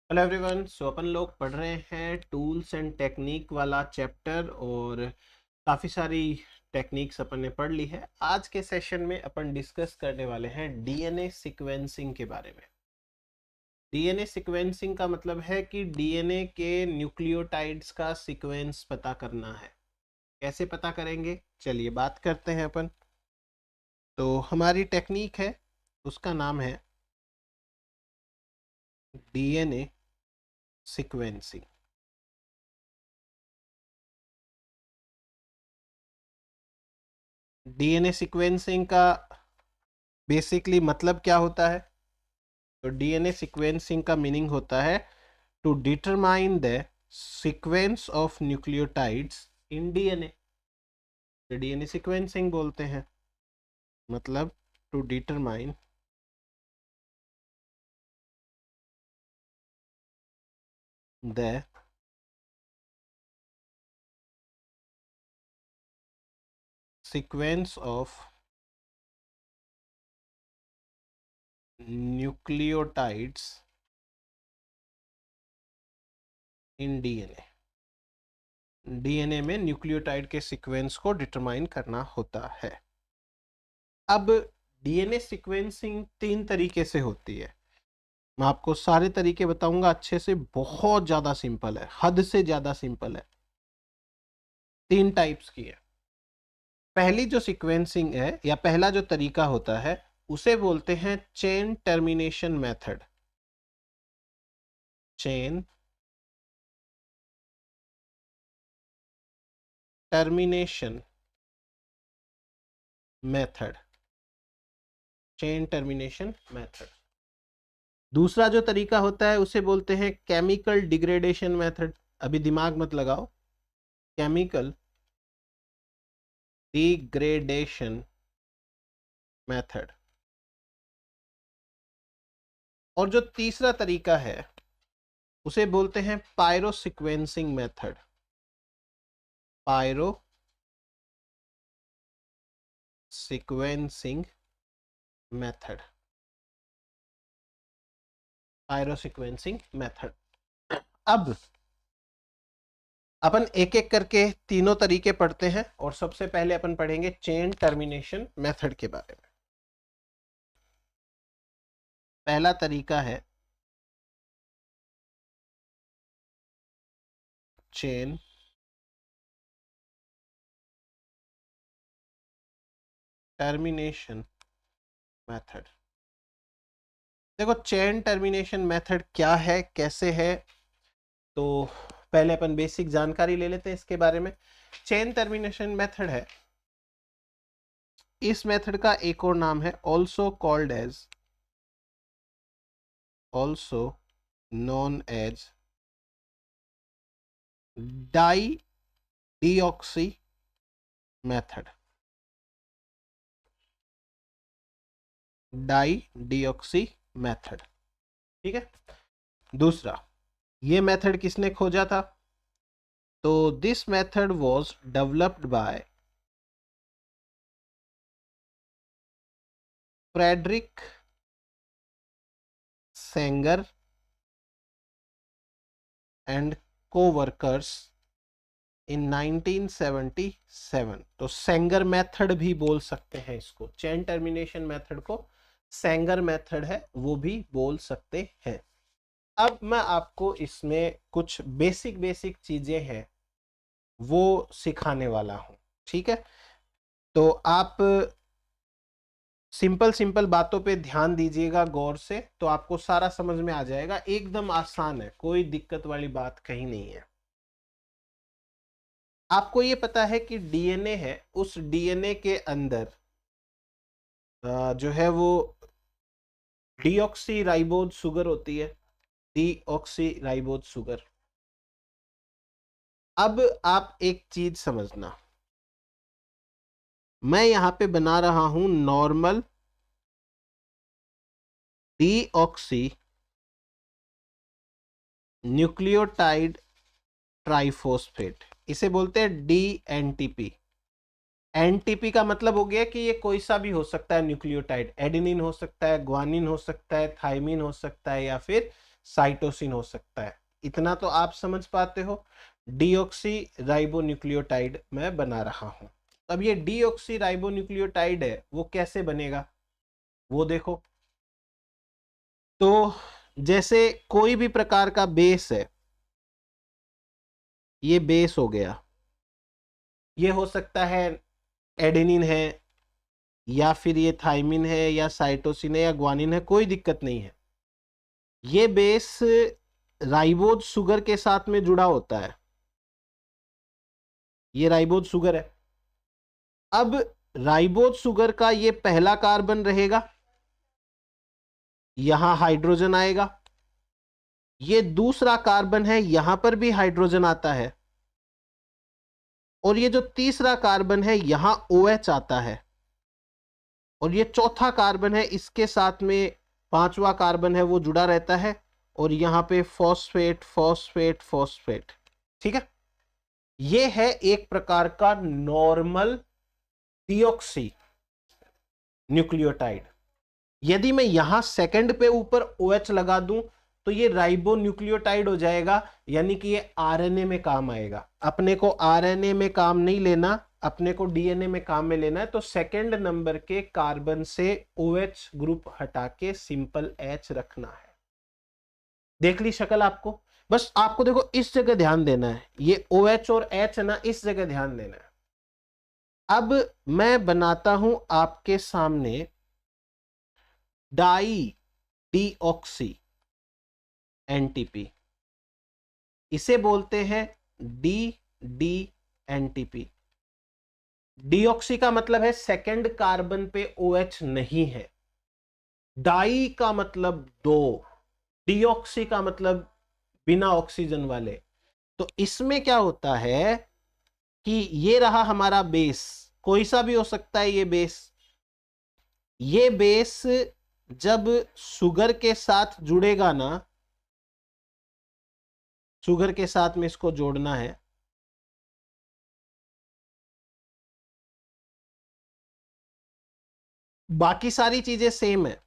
Hello everyone. सो अपन लोग पढ़ रहे हैं टूल्स एंड टेक्निक वाला चैप्टर और काफ़ी सारी टेक्निक्स अपन ने पढ़ ली है। आज के सेशन में अपन डिस्कस करने वाले हैं डीएनए सीक्वेंसिंग के बारे में। डीएनए सीक्वेंसिंग का मतलब है कि डीएनए के न्यूक्लियोटाइड्स का सीक्वेंस पता करना है। कैसे पता करेंगे, चलिए बात करते हैं अपन। तो हमारी टेक्निक है, उसका नाम है डीएनए सीक्वेंसिंग। डीएनए सीक्वेंसिंग का बेसिकली मतलब क्या होता है? तो डीएनए सीक्वेंसिंग का मीनिंग होता है to determine the sequence of nucleotides in DNA. तो डीएनए सीक्वेंसिंग बोलते हैं, मतलब to determine the sequence of nucleotides in DNA. DNA में न्यूक्लियोटाइड के सीक्वेंस को डिटरमाइन करना होता है। अब डीएनए सीक्वेंसिंग 3 तरीके से होती है। मैं आपको सारे तरीके बताऊंगा अच्छे से। बहुत ज्यादा सिंपल है, हद से ज्यादा सिंपल है। 3 टाइप्स की है। पहली जो सीक्वेंसिंग है या पहला जो तरीका होता है उसे बोलते हैं chain termination method. Chain termination method. Chain termination method. दूसरा जो तरीका होता है उसे बोलते हैं केमिकल डिग्रेडेशन मेथड। अभी दिमाग मत लगाओ। Chemical degradation method. और जो तीसरा तरीका है उसे बोलते हैं pyrosequencing method. Pyrosequencing method. Pyrosequencing method. अब अपन एक एक करके तीनों तरीके पढ़ते हैं और सबसे पहले अपन पढ़ेंगे चेन टर्मिनेशन मेथड के बारे में। पहला तरीका है चेन टर्मिनेशन मेथड। देखो, चेन टर्मिनेशन मेथड क्या है, कैसे है, तो पहले अपन बेसिक जानकारी ले लेते हैं इसके बारे में। चेन टर्मिनेशन मेथड है, इस मेथड का एक और नाम है also called as, also known as dideoxy method. Dideoxy method, ठीक है। दूसरा, ये मेथड किसने खोजा था? तो this method was developed by Frederick Sanger and coworkers in 1977। तो सेंगर मेथड भी बोल सकते हैं इसको, चेन टर्मिनेशन मेथड को सेंगर मेथड है वो भी बोल सकते हैं। अब मैं आपको इसमें कुछ बेसिक बेसिक चीजें हैं वो सिखाने वाला हूं, ठीक है। तो आप सिंपल सिंपल बातों पे ध्यान दीजिएगा गौर से, तो आपको सारा समझ में आ जाएगा। एकदम आसान है, कोई दिक्कत वाली बात कहीं नहीं है। आपको ये पता है कि डीएनए है, उस डीएनए के अंदर जो है वो डीऑक्सी राइबोज शुगर होती है। Deoxy ribose sugar. अब आप एक चीज समझना, मैं यहां पे बना रहा हूं नॉर्मल डीऑक्सी न्यूक्लियोटाइड ट्राइफॉस्फेट, इसे बोलते हैं डीएनटीपी। एनटीपी का मतलब हो गया कि ये कोई सा भी हो सकता है न्यूक्लियोटाइड। एडेनिन हो सकता है, ग्वानिन हो सकता है, थाइमिन हो सकता है, या फिर साइटोसिन हो सकता है। इतना तो आप समझ पाते हो। डीऑक्सी राइबोन्यूक्लियोटाइड मैं बना रहा हूं। अब ये डीऑक्सी राइबोन्यूक्लियोटाइड है, वो कैसे बनेगा वो देखो। तो जैसे कोई भी प्रकार का बेस है, ये बेस हो गया, ये हो सकता है एडेनिन है या फिर ये थाइमिन है या साइटोसिन है या ग्वानिन है, कोई दिक्कत नहीं है। ये बेस राइबोज शुगर के साथ में जुड़ा होता है, ये राइबोज शुगर है। अब राइबोज शुगर का ये पहला कार्बन रहेगा, यहां हाइड्रोजन आएगा। ये दूसरा कार्बन है, यहां पर भी हाइड्रोजन आता है। और ये जो तीसरा कार्बन है, यहां OH आता है। और ये चौथा कार्बन है, इसके साथ में पांचवा कार्बन है वो जुड़ा रहता है। और यहां पे फॉस्फेट फॉस्फेट फॉस्फेट। ठीक है, ये है एक प्रकार का नॉर्मल डीऑक्सी न्यूक्लियोटाइड। यदि मैं यहां सेकंड पे ऊपर OH लगा दूं तो ये राइबो न्यूक्लियोटाइड हो जाएगा, यानी कि ये आरएनए में काम आएगा। अपने को आरएनए में काम नहीं लेना, अपने को डीएनए में काम में लेना है। तो सेकंड नंबर के कार्बन से OH ग्रुप हटा के सिंपल H रखना है। देख ली शक्ल आपको? बस आपको देखो इस जगह ध्यान देना है, ये OH और H है ना, इस जगह ध्यान देना है। अब मैं बनाता हूं आपके सामने डाई डीऑक्सी एनटीपी, इसे बोलते हैं DDNTP। डीऑक्सी का मतलब है सेकंड कार्बन पे OH नहीं है, डाई का मतलब दो, डीऑक्सी का मतलब बिना ऑक्सीजन वाले। तो इसमें क्या होता है कि ये रहा हमारा बेस, कोई सा भी हो सकता है ये बेस। ये बेस जब शुगर के साथ जुड़ेगा ना, शुगर के साथ में इसको जोड़ना है, बाकी सारी चीजें सेम है।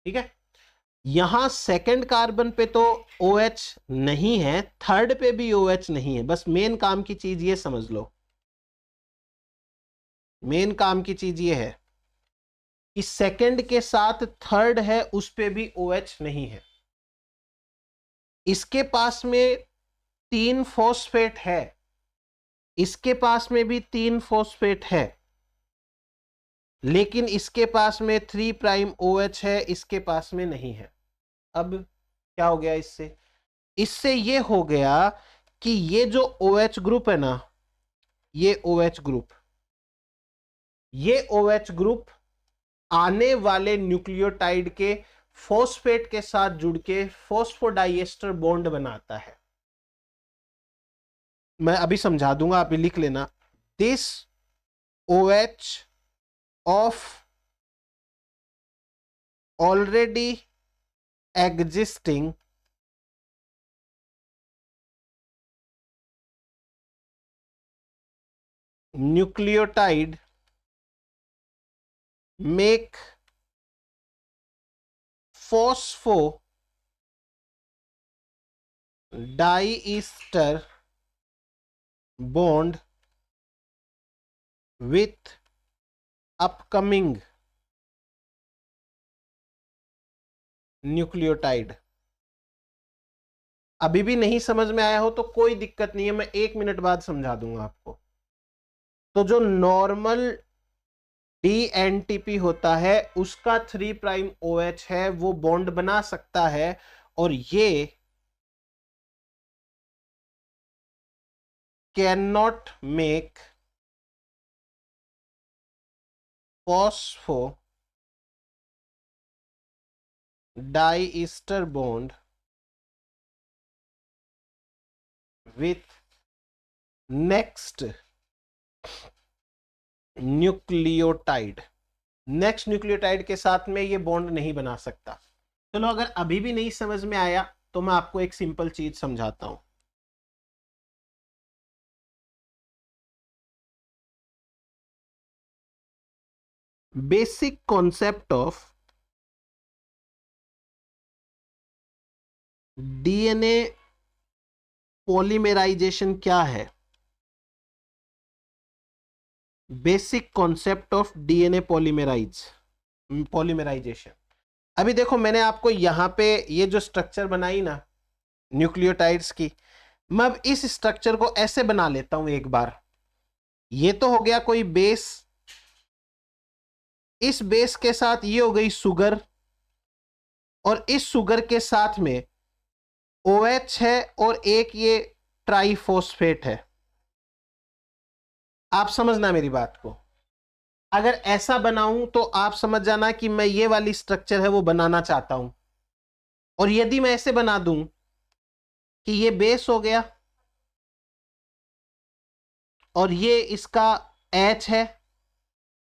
ठीक है, यहां सेकंड कार्बन पे तो OH नहीं है, थर्ड पे भी OH नहीं है। बस मेन काम की चीज ये समझ लो, मेन काम की चीज ये है कि सेकंड के साथ थर्ड है, उस पे भी OH नहीं है। इसके पास में 3 फॉस्फेट है, इसके पास में भी 3 फॉस्फेट है, लेकिन इसके पास में 3 प्राइम OH है, इसके पास में नहीं है। अब क्या हो गया इससे? इससे ये हो गया कि ये जो OH ग्रुप है ना, ये OH ग्रुप, ये OH ग्रुप आने वाले न्यूक्लियोटाइड के फॉस्फेट के साथ जुड़ के फॉस्फोडाइएस्टर बॉन्ड बनाता है। मैं अभी समझा दूंगा, आप लिख लेना। This OH of already existing nucleotide make phosphodiester bond with upcoming nucleotide. अभी भी नहीं समझ में आया हो तो कोई दिक्कत नहीं है, मैं 1 मिनट बाद समझा दूंगा आपको। तो जो नॉर्मल DNTP होता है, उसका 3 प्राइम OH है, वो बॉन्ड बना सकता है। और ये can not make phosphodiester bond with next nucleotide. Next nucleotide के साथ में ये बॉन्ड नहीं बना सकता। चलो, अगर अभी भी नहीं समझ में आया तो मैं आपको एक सिंपल चीज समझाता हूं। Basic concept of DNA polymerization क्या है? Basic concept of DNA polymerization. अभी देखो, मैंने आपको यहां पे ये जो स्ट्रक्चर बनाई ना न्यूक्लियोटाइड्स की, मैं अब इस स्ट्रक्चर को ऐसे बना लेता हूं एक बार। ये तो हो गया कोई बेस, इस बेस के साथ ये हो गई शुगर, और इस शुगर के साथ में OH है और एक ये ट्राइफॉस्फेट है। आप समझना मेरी बात को, अगर ऐसा बनाऊं तो आप समझ जाना कि मैं ये वाली स्ट्रक्चर है वो बनाना चाहता हूं। और यदि मैं ऐसे बना दूं कि ये बेस हो गया और ये इसका H है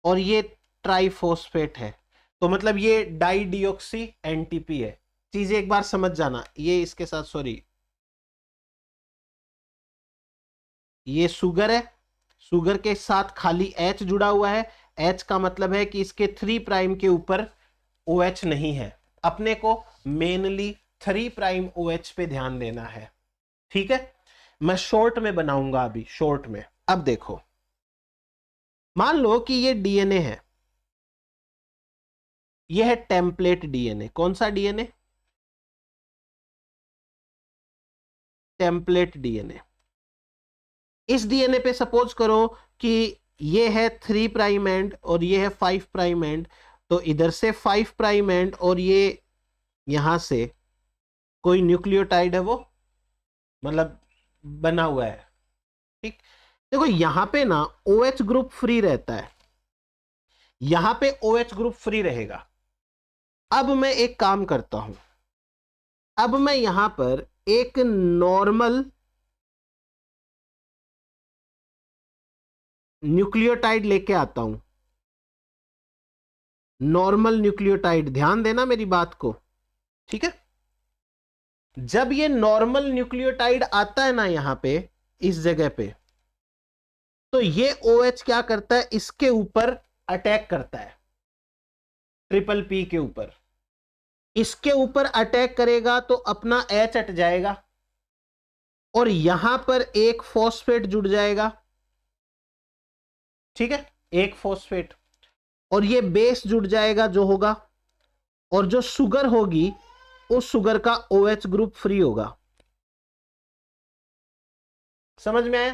और ये ट्राइफॉस्फेट है, तो मतलब ये डाई डिऑक्सी एनटीपी है। चीजें एक बार समझ जाना, ये इसके साथ, सॉरी, ये शुगर है, शुगर के साथ खाली H जुड़ा हुआ है। H का मतलब है कि इसके 3 प्राइम के ऊपर OH नहीं है। अपने को मेनली 3 प्राइम OH पे ध्यान देना है, ठीक है। मैं शॉर्ट में बनाऊंगा अभी, शॉर्ट में। अब देखो, मान लो कि ये डीएनए है, ये है टेम्पलेट डीएनए। कौन सा डीएनए? Template DNA. इस डीएनए पे सपोज करो कि ये है 3 प्राइम एंड और ये है 5 प्राइम एंड, तो इधर से 5 प्राइम एंड और ये यहां से कोई न्यूक्लियोटाइड है वो मतलब बना हुआ है, ठीक। देखो यहां पे ना OH ग्रुप फ्री रहता है, यहां पे OH ग्रुप फ्री रहेगा। अब मैं एक काम करता हूं, अब मैं यहां पर एक नॉर्मल न्यूक्लियोटाइड लेके आता हूं। नॉर्मल न्यूक्लियोटाइड, ध्यान देना मेरी बात को, ठीक है। जब ये नॉर्मल न्यूक्लियोटाइड आता है ना यहां पे इस जगह पे, तो ये OH क्या करता है, इसके ऊपर अटैक करता है, ट्रिपल P के ऊपर। इसके ऊपर अटैक करेगा तो अपना H हट जाएगा और यहां पर एक फॉस्फेट जुड़ जाएगा, ठीक है, एक फॉस्फेट, और ये बेस जुड़ जाएगा जो होगा, और जो शुगर होगी उस शुगर का OH ग्रुप फ्री होगा। समझ में आया?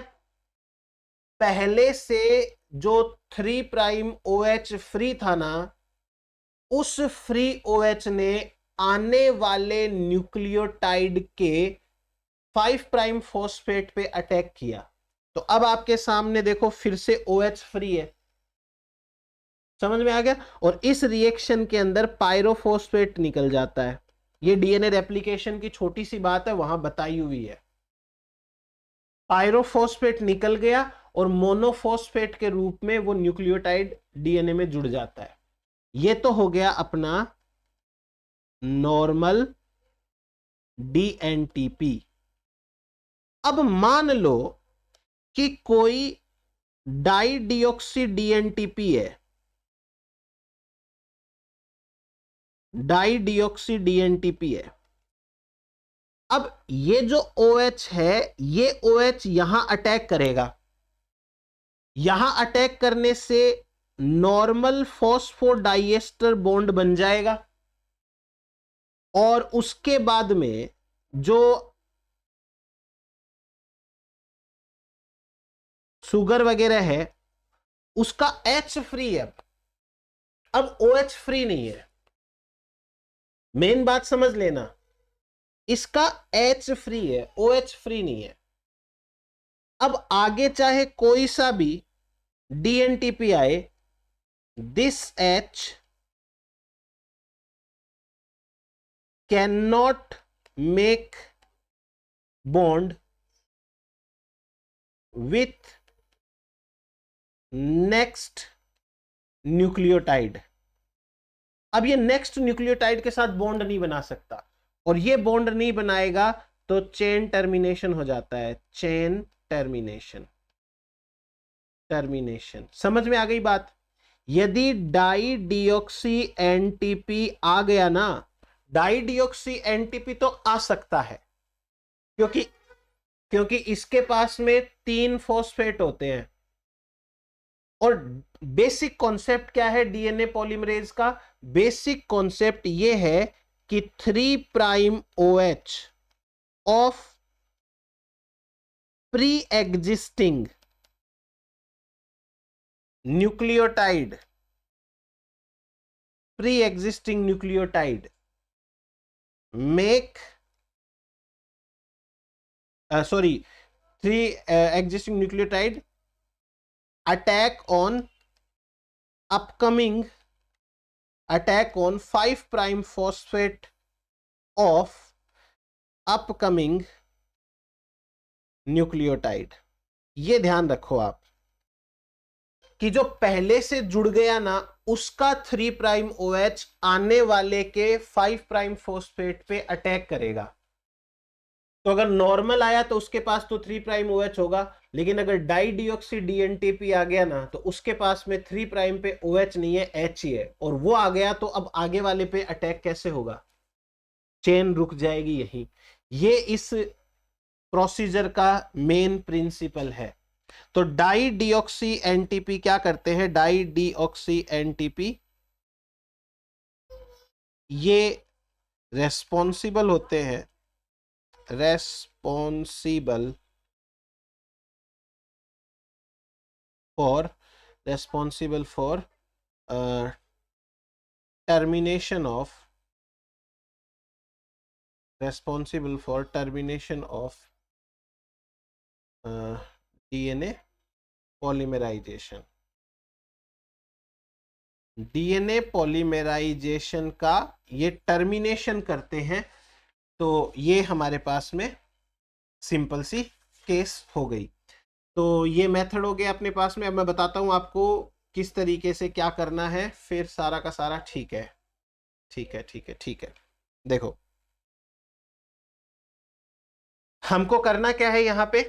पहले से जो 3 प्राइम OH फ्री था ना, उस फ्री OH ने आने वाले न्यूक्लियोटाइड के 5 प्राइम फॉस्फेट पे अटैक किया। तो अब आपके सामने देखो फिर से OH फ्री है। समझ में आ गया? और इस रिएक्शन के अंदर पायरोफॉस्फेट निकल जाता है। ये डीएनए रेप्लिकेशन की छोटी सी बात है, वहां बताई हुई है। पायरोफॉस्फेट निकल गया और मोनोफॉस्फेट के रूप में वो न्यूक्लियोटाइड डीएनए में जुड़ जाता है। ये तो हो गया अपना नॉर्मल डीएनटीपी। अब मान लो कि कोई डाई डिऑक्सी डीएनटीपी है, डाई डिऑक्सी डीएनटीपी है। अब ये जो OH है, ये OH यहां अटैक करेगा, यहां अटैक करने से नॉर्मल फॉस्फोडाइएस्टर बॉन्ड बन जाएगा, और उसके बाद में जो शुगर वगैरह है उसका H फ्री है। अब OH फ्री नहीं है, मेन बात समझ लेना, इसका H फ्री है, OH फ्री नहीं है। अब आगे चाहे कोई सा भी डीएनटीपी आए, this H can not make bond with next nucleotide. अब ये नेक्स्ट न्यूक्लियोटाइड के साथ बॉन्ड नहीं बना सकता, और ये बॉन्ड नहीं बनाएगा तो चेन टर्मिनेशन हो जाता है, चेन टर्मिनेशन। टर्मिनेशन समझ में आ गई बात? यदि डाई डिऑक्सी एनटीपी आ गया ना, डाई डिऑक्सी एनटीपी तो आ सकता है क्योंकि क्योंकि इसके पास में 3 फॉस्फेट होते हैं। और बेसिक कॉन्सेप्ट क्या है डीएनए पॉलीमरेज का? बेसिक कॉन्सेप्ट ये है कि 3 prime OH of pre existing nucleotide, pre existing nucleotide make 3 existing nucleotide attack on 5 prime phosphate of upcoming nucleotide। ये ध्यान रखो आप कि जो पहले से जुड़ गया ना उसका 3 प्राइम OH आने वाले के 5 प्राइम फॉस्फेट पे अटैक करेगा। तो अगर नॉर्मल आया तो उसके पास तो 3 प्राइम OH होगा, लेकिन अगर डाई डिऑक्सी DNTP आ गया ना तो उसके पास में 3 प्राइम पे OH नहीं है, H ही है, और वो आ गया तो अब आगे वाले पे अटैक कैसे होगा? चेन रुक जाएगी यहीं। ये इस प्रोसीजर का मेन प्रिंसिपल है। तो डाई डिऑक्सी एनटीपी क्या करते हैं? डाई डिऑक्सी एनटीपी ये रेस्पॉन्सिबल होते हैं, responsible for termination of DNA polymerization. DNA polymerization का ये टर्मिनेशन करते हैं। तो ये हमारे पास में सिंपल सी केस हो गई। तो ये मेथड हो गया अपने पास में। अब मैं बताता हूं आपको किस तरीके से क्या करना है, फिर सारा का सारा ठीक है। देखो हमको करना क्या है यहां पे,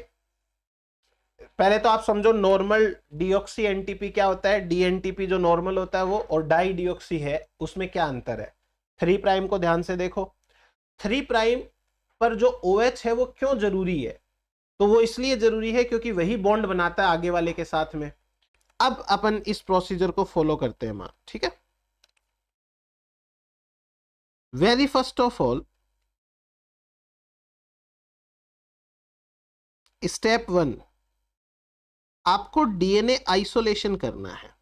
पहले तो आप समझो नॉर्मल डिऑक्सी एनटीपी क्या होता है। डीएनटीपी जो नॉर्मल होता है वो, और डाई डिऑक्सी है, उसमें क्या अंतर है। 3 प्राइम को ध्यान से देखो। 3 प्राइम पर जो OH है वो क्यों जरूरी है? तो वो इसलिए जरूरी है क्योंकि वही बॉन्ड बनाता है आगे वाले के साथ में। अब अपन इस प्रोसीजर को फॉलो करते हैं मां, ठीक है। Very first of all step 1, आपको डीएनए आइसोलेशन करना है।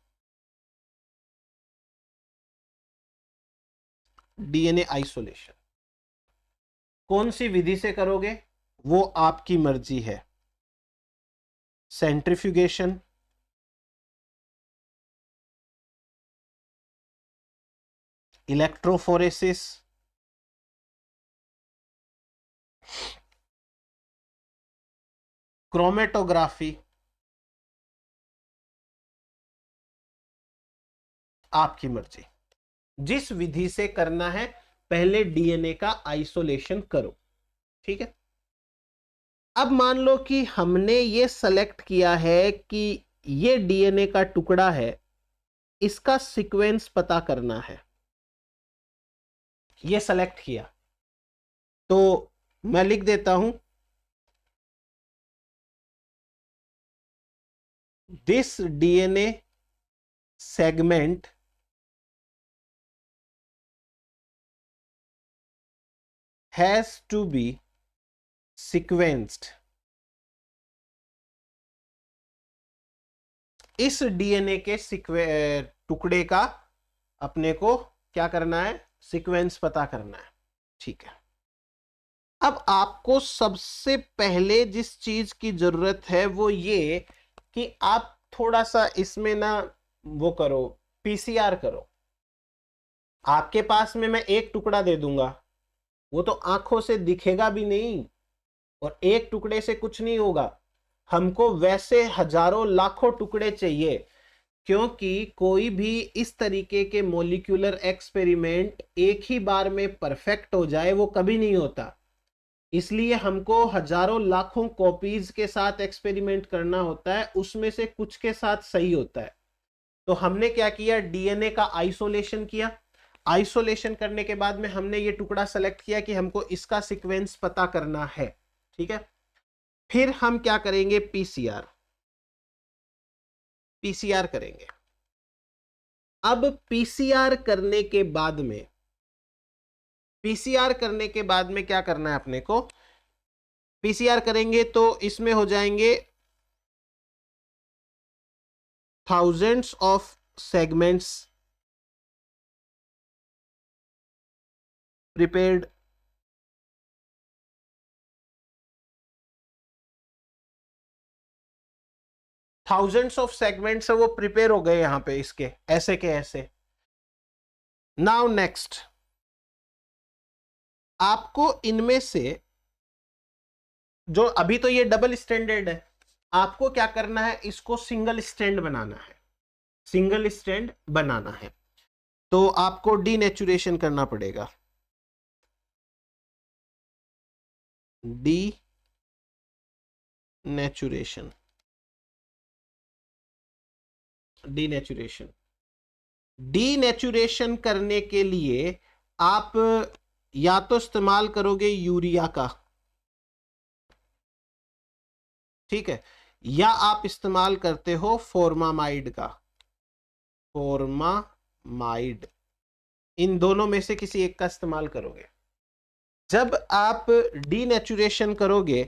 डीएनए आइसोलेशन कौन सी विधि से करोगे वो आपकी मर्जी है। सेंट्रीफ्यूगेशन, इलेक्ट्रोफोरेसिस, क्रोमेटोग्राफी, आपकी मर्जी। जिस विधि से करना है पहले डीएनए का आइसोलेशन करो, ठीक है। अब मान लो कि हमने ये सेलेक्ट किया है कि ये डीएनए का टुकड़ा है, इसका सीक्वेंस पता करना है। ये सेलेक्ट किया तो मैं लिख देता हूं this DNA segment has to be sequenced। इस डीएनए के टुकड़े का अपने को क्या करना है? सीक्वेंस पता करना है, ठीक है। अब आपको सबसे पहले जिस चीज की जरूरत है वो ये कि आप थोड़ा सा इसमें ना वो करो, पीसीआर करो। आपके पास में मैं एक टुकड़ा दे दूंगा, वो तो आंखों से दिखेगा भी नहीं, और एक टुकड़े से कुछ नहीं होगा। हमको वैसे हजारों लाखों टुकड़े चाहिए, क्योंकि कोई भी इस तरीके के मॉलिक्यूलर एक्सपेरिमेंट एक ही बार में परफेक्ट हो जाए वो कभी नहीं होता। इसलिए हमको हजारों लाखों कॉपीज के साथ एक्सपेरिमेंट करना होता है, उसमें से कुछ के साथ सही होता है। तो हमने क्या किया, डीएनए का आइसोलेशन किया। आइसोलेशन करने के बाद में हमने ये टुकड़ा सेलेक्ट किया कि हमको इसका सीक्वेंस पता करना है, ठीक है। फिर हम क्या करेंगे, पीसीआर करेंगे। अब पीसीआर करने के बाद में क्या करना है अपने को, पीसीआर करेंगे तो इसमें हो जाएंगे thousands of segments prepared, thousands of segments है वो प्रिपेयर हो गए यहां पे इसके ऐसे के ऐसे। नाउ नेक्स्ट, आपको इनमें से जो अभी तो ये डबल स्टैंडर्ड है, आपको क्या करना है, इसको सिंगल स्टैंड बनाना है, सिंगल स्टैंड बनाना है। तो आपको डीनेचुरेशन करना पड़ेगा, डीनेचुरेशन डीनेचुरेशन करने के लिए आप या तो इस्तेमाल करोगे यूरिया का, ठीक है, या आप इस्तेमाल करते हो फॉर्मामाइड का, फॉर्मामाइड, इन दोनों में से किसी एक का इस्तेमाल करोगे। जब आप डीनेचुरेशन करोगे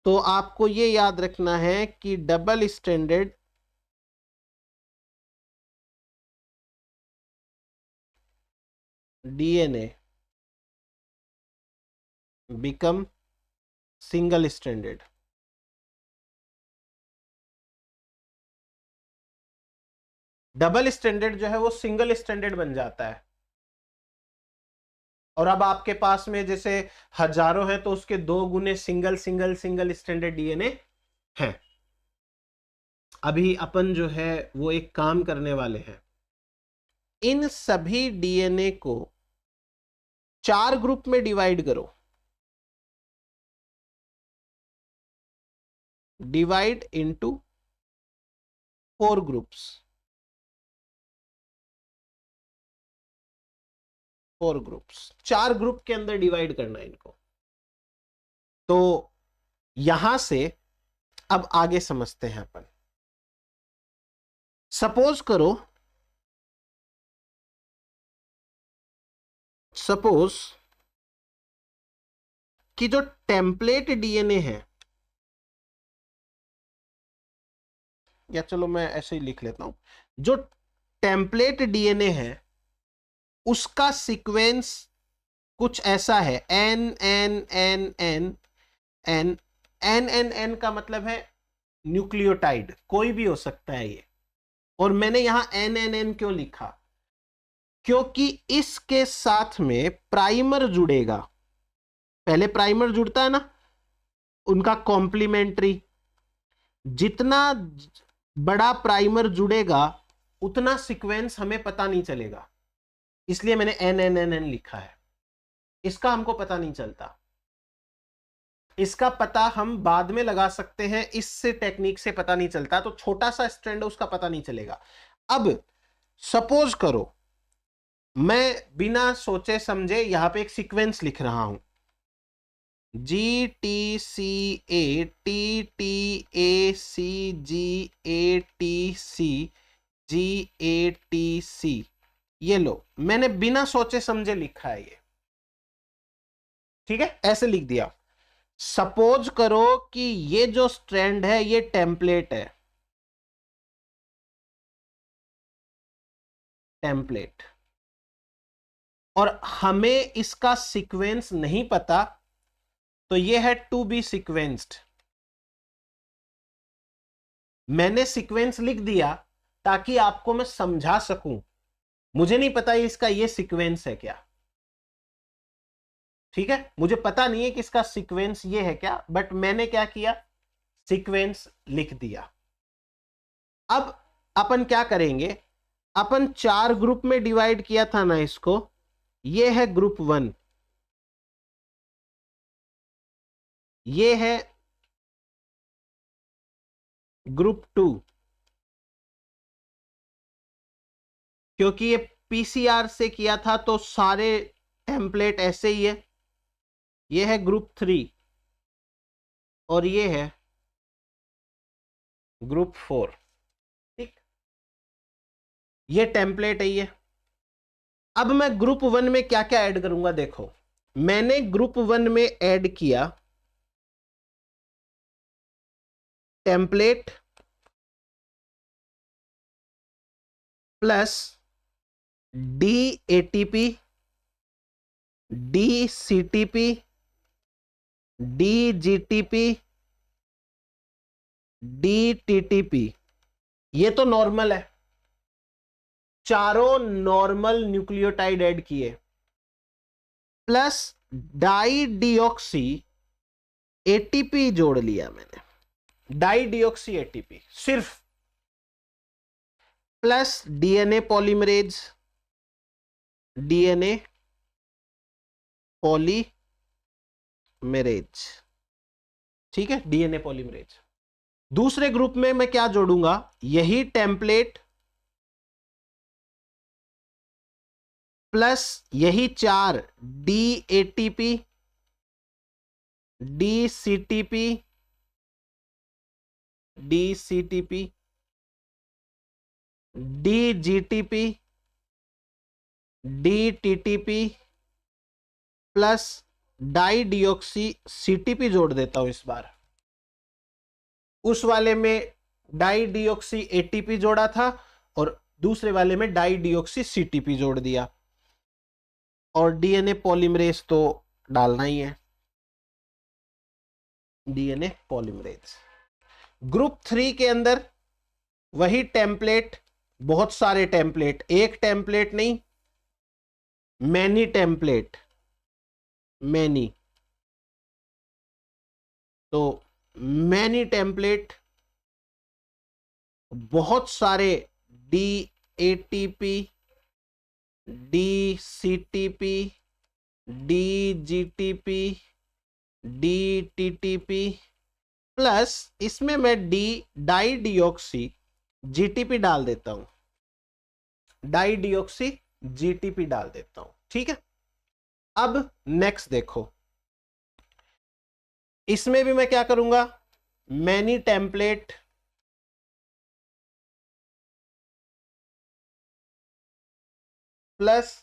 तो आपको ये याद रखना है कि double standard DNA become single standard. Double standard जो है वो सिंगल स्टैंडर्ड बन जाता है। और अब आपके पास में जैसे हजारों हैं तो उसके 2 गुने single single single standard DNA है। अभी अपन जो है वो एक काम करने वाले हैं, इन सभी डीएनए को 4 ग्रुप में डिवाइड करो, divide into 4 groups, 4 groups, 4 group के अंदर डिवाइड करना है इनको। तो यहां से अब आगे समझते हैं अपन। सपोज करो, सपोज कि जो टेम्पलेट डीएनए है, या चलो मैं ऐसे ही लिख लेता हूं, जो टेम्पलेट डीएनए है उसका सीक्वेंस कुछ ऐसा है, N N N N N N N N का मतलब है न्यूक्लियोटाइड, कोई भी हो सकता है ये। और मैंने यहां एन एन एन क्यों लिखा, क्योंकि इसके साथ में प्राइमर जुड़ेगा, पहले प्राइमर जुड़ता है ना, उनका कॉम्प्लीमेंट्री, जितना बड़ा प्राइमर जुड़ेगा उतना सीक्वेंस हमें पता नहीं चलेगा, इसलिए मैंने एन एन एन एन लिखा है। इसका हमको पता नहीं चलता, इसका पता हम बाद में लगा सकते हैं, इस टेक्निक से पता नहीं चलता, तो छोटा सा स्ट्रैंड उसका पता नहीं चलेगा। अब सपोज करो मैं बिना सोचे समझे यहां पे एक सीक्वेंस लिख रहा हूं, G T C A T T A C G A T C G A T C, ये लो मैंने बिना सोचे समझे लिखा है ये, ठीक है, ऐसे लिख दिया। सपोज करो कि ये जो स्ट्रैंड है ये टेम्पलेट है, टेम्पलेट, और हमें इसका सीक्वेंस नहीं पता, तो ये है टू बी सीक्वेंस्ड। मैंने सीक्वेंस लिख दिया ताकि आपको मैं समझा सकूं, मुझे नहीं पता इसका ये सीक्वेंस है क्या, ठीक है, मुझे पता नहीं है कि इसका सीक्वेंस ये है क्या, बट मैंने क्या किया, सीक्वेंस लिख दिया। अब अपन क्या करेंगे, अपन 4 ग्रुप में डिवाइड किया था ना इसको, ये है ग्रुप 1, ये है ग्रुप 2, क्योंकि ये पीसीआर से किया था तो सारे टेम्पलेट ऐसे ही है। ये है ग्रुप 3 और ये है ग्रुप 4। ठीक, ये टेम्पलेट है ये। अब मैं ग्रुप 1 में क्या क्या ऐड करूंगा, देखो मैंने ग्रुप 1 में ऐड किया template plus D ATP, d CTP, d GTP, d TTP. ये तो नॉर्मल है, चारों नॉर्मल न्यूक्लियोटाइड ऐड किए, प्लस डाई डिऑक्सी एटीपी जोड़ लिया मैंने, डाई डिऑक्सी एटीपी सिर्फ, plus DNA polymerase, DNA polymerase. ठीक है, डीएनए पॉलीमरेज। दूसरे ग्रुप में मैं क्या जोड़ूंगा, यही टेम्पलेट प्लस यही 4 d ATP, d CTP, d CTP, d GTP, d TTP plus dideoxy CTP जोड़ देता हूं इस बार। उस वाले में डाई डिऑक्सी एटीपी जोड़ा था और दूसरे वाले में डाई डिऑक्सी सीटीपी जोड़ दिया, और डीएनए पॉलीमरेज तो डालना ही है, डीएनए पॉलीमरेज। ग्रुप 3 के अंदर वही टेम्पलेट, बहुत सारे टेम्पलेट, एक टेम्पलेट नहीं, मैनी टेम्पलेट, मैनी। तो मैनी टेम्पलेट, बहुत सारे D ATP, d CTP, d GTP, d TTP plus इसमें मैं डाई डिऑक्सी जीटीपी डाल देता हूं, डाई डिऑक्सी जीटीपी डाल देता हूं। ठीक है, अब नेक्स्ट देखो, इसमें भी मैं क्या करूंगा, many template plus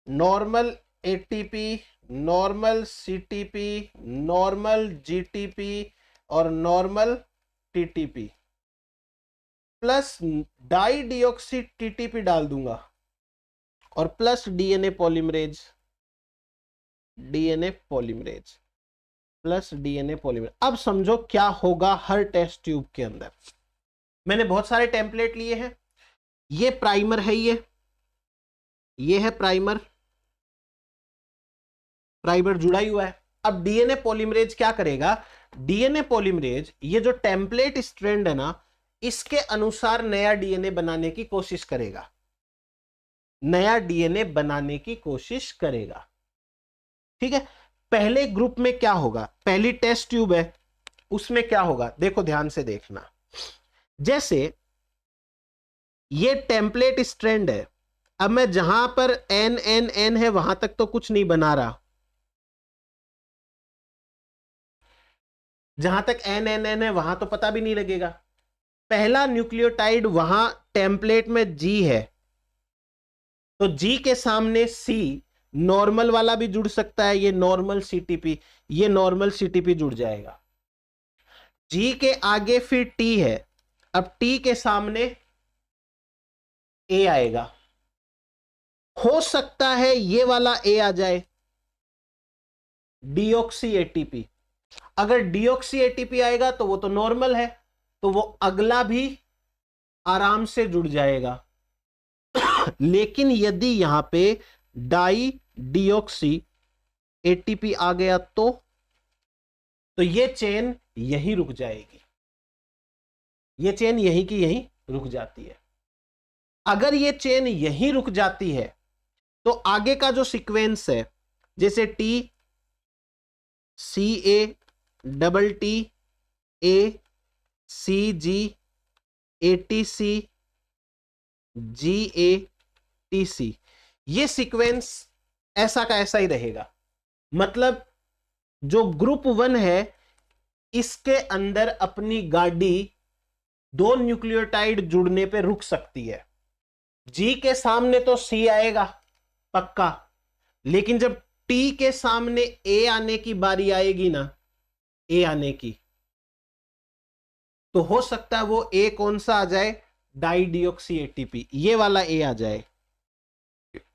normal ATP, normal CTP, normal GTP और normal TTP plus dideoxy TTP डाल दूंगा, और plus DNA polymerase, DNA polymerase plus DNA polymerase. अब समझो क्या होगा हर टेस्ट ट्यूब के अंदर। मैंने बहुत सारे टेम्पलेट लिए हैं, ये प्राइमर है, ये है प्राइमर, प्राइमर जुड़ा ही हुआ है। अब डीएनए पॉलीमरेज क्या करेगा, डीएनए पॉलीमरेज ये जो टेम्पलेट स्ट्रैंड है ना, इसके अनुसार नया डीएनए बनाने की कोशिश करेगा, नया डीएनए बनाने की कोशिश करेगा। ठीक है, पहले ग्रुप में क्या होगा, पहली टेस्ट ट्यूब है, उसमें क्या होगा देखो, ध्यान से देखना। जैसे ये टेम्पलेट स्ट्रैंड है, अब मैं जहां पर एन एन एन है वहां तक तो कुछ नहीं बना रहा, जहां तक एन एन एन है वहां तो पता भी नहीं लगेगा। पहला न्यूक्लियोटाइड वहां टेम्पलेट में जी है, तो जी के सामने सी, नॉर्मल वाला भी जुड़ सकता है, ये नॉर्मल सीटीपी, ये नॉर्मल सीटीपी जुड़ जाएगा। जी के आगे फिर टी है, अब टी के सामने ए आएगा, हो सकता है ये वाला ए आ जाए, डीऑक्सी एटीपी। अगर डीऑक्सी एटीपी आएगा तो वो तो नॉर्मल है, तो वो अगला भी आराम से जुड़ जाएगा। लेकिन यदि यहां पे डाई डिऑक्सी एटीपी आ गया तो ये चेन यहीं रुक जाएगी, ये चेन यहीं की यहीं रुक जाती है। अगर ये चेन यहीं रुक जाती है तो आगे का जो सीक्वेंस है, जैसे T C A double T A C G A T C GATC, ये सीक्वेंस ऐसा का ऐसा ही रहेगा। मतलब जो ग्रुप 1 है इसके अंदर अपनी गाड़ी 2 न्यूक्लियोटाइड जुड़ने पे रुक सकती है। G के सामने तो C आएगा पक्का, लेकिन जब T के सामने A आने की बारी आएगी ना, A आने की, तो हो सकता है वो A कौन सा आ जाए, डाइडिऑक्सी ATP, ये वाला A आ जाए।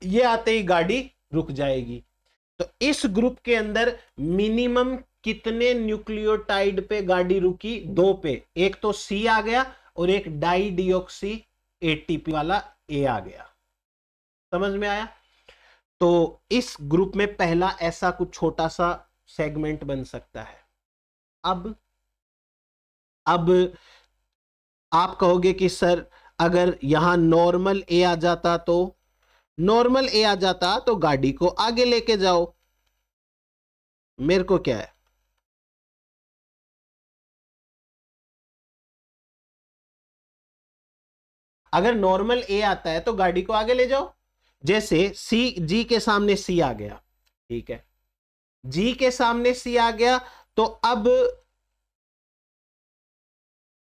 ये आते ही गाड़ी रुक जाएगी। तो इस ग्रुप के अंदर मिनिमम कितने न्यूक्लियोटाइड पे गाड़ी रुकी, 2 पे, एक तो C आ गया और एक डाइडिऑक्सी ATP वाला A आ गया। समझ में आया? तो इस ग्रुप में पहला ऐसा कुछ छोटा सा सेगमेंट बन सकता है। अब आप कहोगे कि सर अगर यहां नॉर्मल A आ जाता, तो नॉर्मल A आ जाता तो गाड़ी को आगे लेके जाओ, मेरे को क्या है। अगर नॉर्मल A आता है तो गाड़ी को आगे ले जाओ। जैसे G के सामने C आ गया, ठीक है, G के सामने C आ गया, तो अब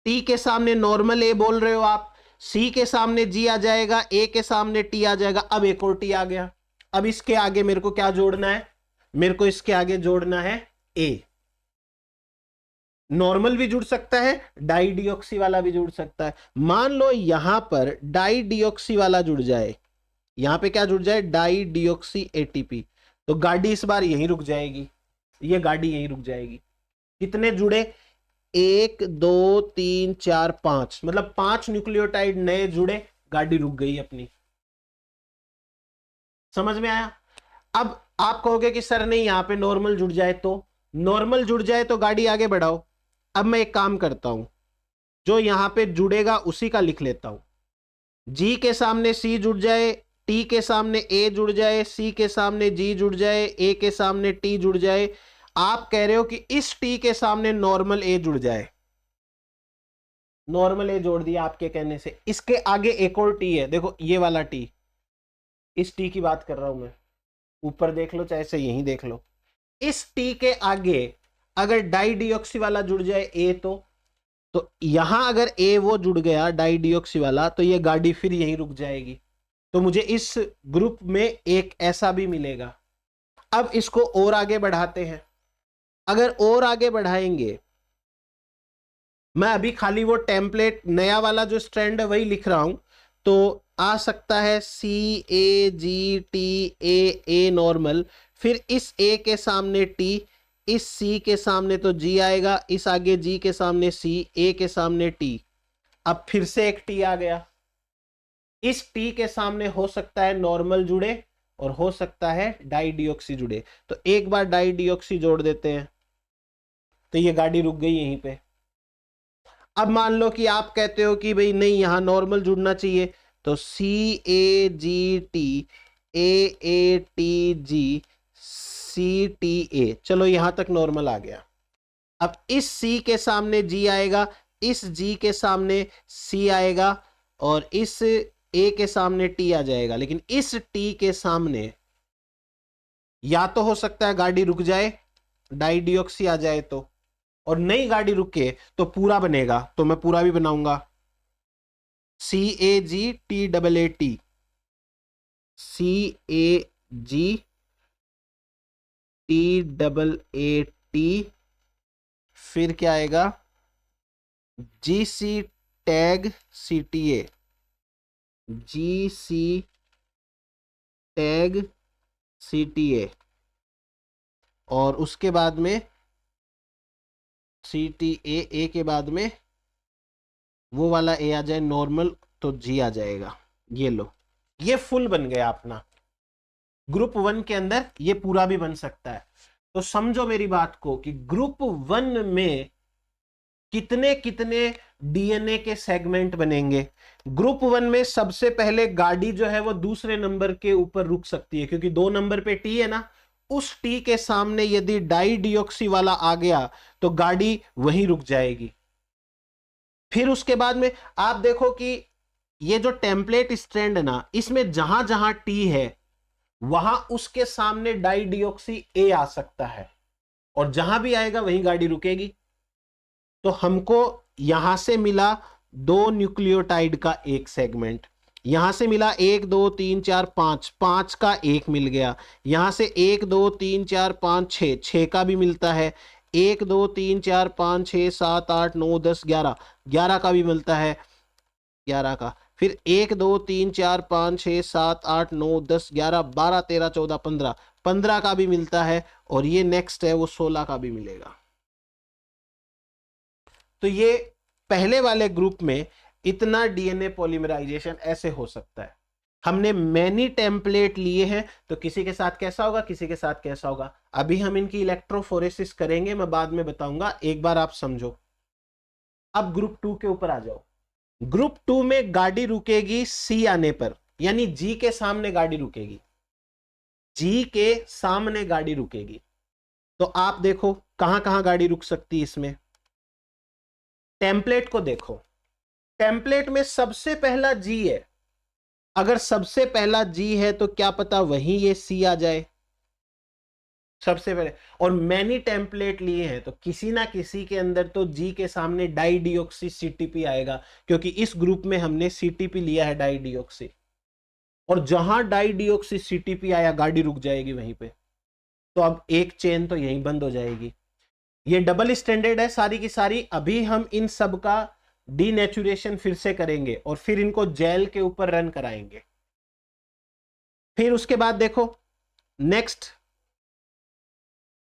T के सामने नॉर्मल A बोल रहे हो आप, C के सामने G आ जाएगा, A के सामने T आ जाएगा, अब एक और T आ गया। अब इसके आगे मेरे को क्या जोड़ना है, मेरे को इसके आगे जोड़ना है A। नॉर्मल भी जुड़ सकता है, डाइडिऑक्सी वाला भी जुड़ सकता है। मान लो यहां पर डाइडिऑक्सी वाला जुड़ जाए, यहां पे क्या जुड़ जाए, डाइडिऑक्सी ATP, तो गाड़ी इस बार यहीं रुक जाएगी, ये गाड़ी यहीं रुक जाएगी। कितने जुड़े, 1 2 3 4 5, मतलब 5 न्यूक्लियोटाइड नए जुड़े, गाड़ी रुक गई अपनी। समझ में आया? अब आप कहोगे कि सर नहीं, यहां पे नॉर्मल जुड़ जाए, तो नॉर्मल जुड़ जाए तो गाड़ी आगे बढ़ाओ। अब मैं एक काम करता हूं, जो यहां पे जुड़ेगा उसी का लिख लेता हूं। G के सामने C जुड़ जाए, T के सामने A जुड़ जाए, C के सामने G जुड़ जाए, A के सामने T जुड़ जाए। आप कह रहे हो कि इस T के सामने नॉर्मल A जुड़ जाए, नॉर्मल A जोड़ दिया आपके कहने से। इसके आगे एक और T है, देखो ये वाला T, इस T की बात कर रहा हूं मैं, ऊपर देख लो चाहे से यहीं देख लो। इस T के आगे अगर डाइडिऑक्सी वाला जुड़ जाए A, तो यहां अगर A वो जुड़ गया डाइडिऑक्सी वाला, तो ये गाड़ी फिर यहीं रुक जाएगी। तो मुझे इस ग्रुप में एक ऐसा भी मिलेगा। अब इसको और आगे बढ़ाते हैं। अगर और आगे बढ़ाएंगे, मैं अभी खाली वो टेम्पलेट नया वाला जो स्ट्रैंड है वही लिख रहा हूं, तो आ सकता है CAGTA नॉर्मल, फिर इस A के सामने T, इस C के सामने तो G आएगा, इस आगे G के सामने C, A के सामने T। अब फिर से एक T आ गया, इस T के सामने हो सकता है नॉर्मल जुड़े और हो सकता है डाइडिऑक्सी जुड़े, तो एक बार डाइडिऑक्सी जोड़ देते हैं, तो ये गाड़ी रुक गई यहीं पे। अब मान लो कि आप कहते हो कि भाई नहीं, यहां नॉर्मल जुड़ना चाहिए, तो CAGTAATG चलो यहां तक नॉर्मल आ गया। अब इस C के सामने G आएगा, इस G के सामने C आएगा और इस A के सामने T आ जाएगा, लेकिन इस T के सामने या तो हो सकता है गाड़ी रुक जाए, डाइडिऑक्सी आ जाए तो, और नई गाड़ी रुके तो पूरा बनेगा, तो मैं पूरा भी बनाऊंगा, CAGTAAT, CAGTAAT, फिर क्या आएगा, GC tag CTA, GC tag CTA, और उसके बाद में CTA के बाद में वो वाला A आ जाए नॉर्मल, तो G आ जाएगा। ये लो, ये फुल बन गया अपना। ग्रुप 1 के अंदर ये पूरा भी बन सकता है। तो समझो मेरी बात को कि ग्रुप 1 में कितने कितने DNA के सेगमेंट बनेंगे। ग्रुप 1 में सबसे पहले गाड़ी जो है वो दूसरे नंबर के ऊपर रुक सकती है, क्योंकि 2 नंबर पे T है ना, उस T के सामने यदि डाइडिऑक्सी वाला आ गया तो गाड़ी वहीं रुक जाएगी। फिर उसके बाद में आप देखो कि ये जो टेम्पलेट स्ट्रैंड है ना, इसमें जहां जहां टी है वहां उसके सामने डाई डिऑक्सी ए आ सकता है, और जहां भी आएगा वहीं गाड़ी रुकेगी। तो हमको यहां से मिला 2 न्यूक्लियोटाइड का एक सेगमेंट, यहां से मिला 1 2 3 4 5, 5 का एक मिल गया, यहां से 1 2 3 4 5 6, 6 का भी मिलता है, 1 2 3 4 5 6 7 8 9 10 11, 11 का भी मिलता है, 11 का, फिर 1 2 3 4 5 6 7 8 9 10 11 12 13 14 15, 15 का भी मिलता है, और ये नेक्स्ट है वो 16 का भी मिलेगा। तो ये पहले वाले ग्रुप में इतना डीएनए पॉलीमराइजेशन ऐसे हो सकता है। हमने मैनी टेम्पलेट लिए हैं, तो किसी के साथ कैसा होगा, किसी के साथ कैसा होगा। अभी हम इनकी इलेक्ट्रोफोरेसिस करेंगे, मैं बाद में बताऊंगा, एक बार आप समझो। अब ग्रुप 2 के ऊपर आ जाओ। ग्रुप 2 में गाड़ी रुकेगी सी आने पर, यानी जी के सामने गाड़ी रुकेगी, जी के सामने गाड़ी रुकेगी। तो आप देखो कहां कहां गाड़ी रुक सकती है इसमें। टेम्पलेट को देखो, टेम्पलेट में सबसे पहला जी है, अगर सबसे पहला जी है तो क्या पता वहीं ये सी आ जाए सबसे पहले। और मैनी टेम्पलेट लिए हैं तो किसी ना किसी के अंदर तो जी के सामने डाई डिऑक्सी सीटीपी आएगा, क्योंकि इस ग्रुप में हमने सीटीपी लिया है डाई डिऑक्सी, और जहां डाई डिऑक्सी सीटीपी आया गाड़ी रुक जाएगी वहीं पे। तो अब एक चेन तो यहीं बंद हो जाएगी। ये डबल स्टैंडर्ड है सारी की सारी। अभी हम इन सब का डीनेचुरेशन फिर से करेंगे और फिर इनको जेल के ऊपर रन कराएंगे। फिर उसके बाद देखो नेक्स्ट,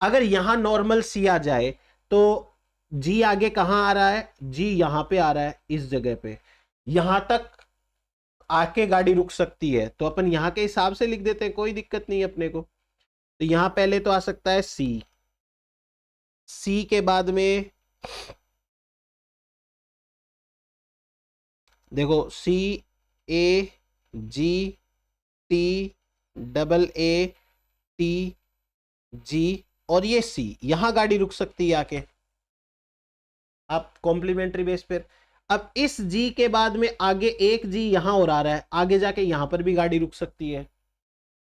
अगर यहां नॉर्मल सी आ जाए तो जी आगे कहां आ रहा है, जी यहां पे आ रहा है, इस जगह पे, यहां तक आके गाड़ी रुक सकती है, तो अपन यहां के हिसाब से लिख देते हैं, कोई दिक्कत नहीं है अपने को। तो यहां पहले तो आ सकता है सी, सी के बाद में देखो C A G T double A T G, और ये सी, यहां गाड़ी रुक सकती है आके, आप कॉम्प्लीमेंट्री बेस पर। अब इस जी के बाद में आगे एक जी यहां और आ रहा है, आगे जाके यहां पर भी गाड़ी रुक सकती है,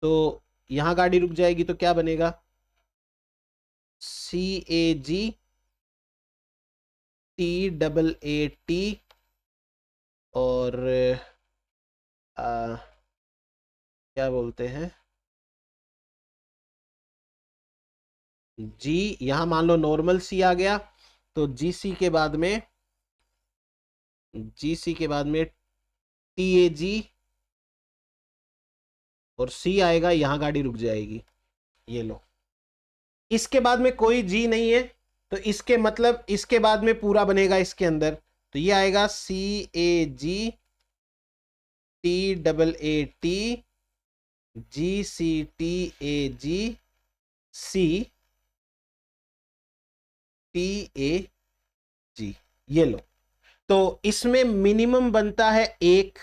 तो यहां गाड़ी रुक जाएगी तो क्या बनेगा, C A G T double A T, और क्या बोलते हैं जी, यहां मान लो नॉर्मल सी आ गया, तो जीसी के बाद में, जीसी के बाद में टी ए जी, और सी आएगा, यहां गाड़ी रुक जाएगी, ये लो। इसके बाद में कोई जी नहीं है, तो इसके मतलब इसके बाद में पूरा बनेगा इसके अंदर, तो ये आएगा C A G T double A T G C T A G C T A G, ये लो। तो इसमें मिनिमम बनता है 1,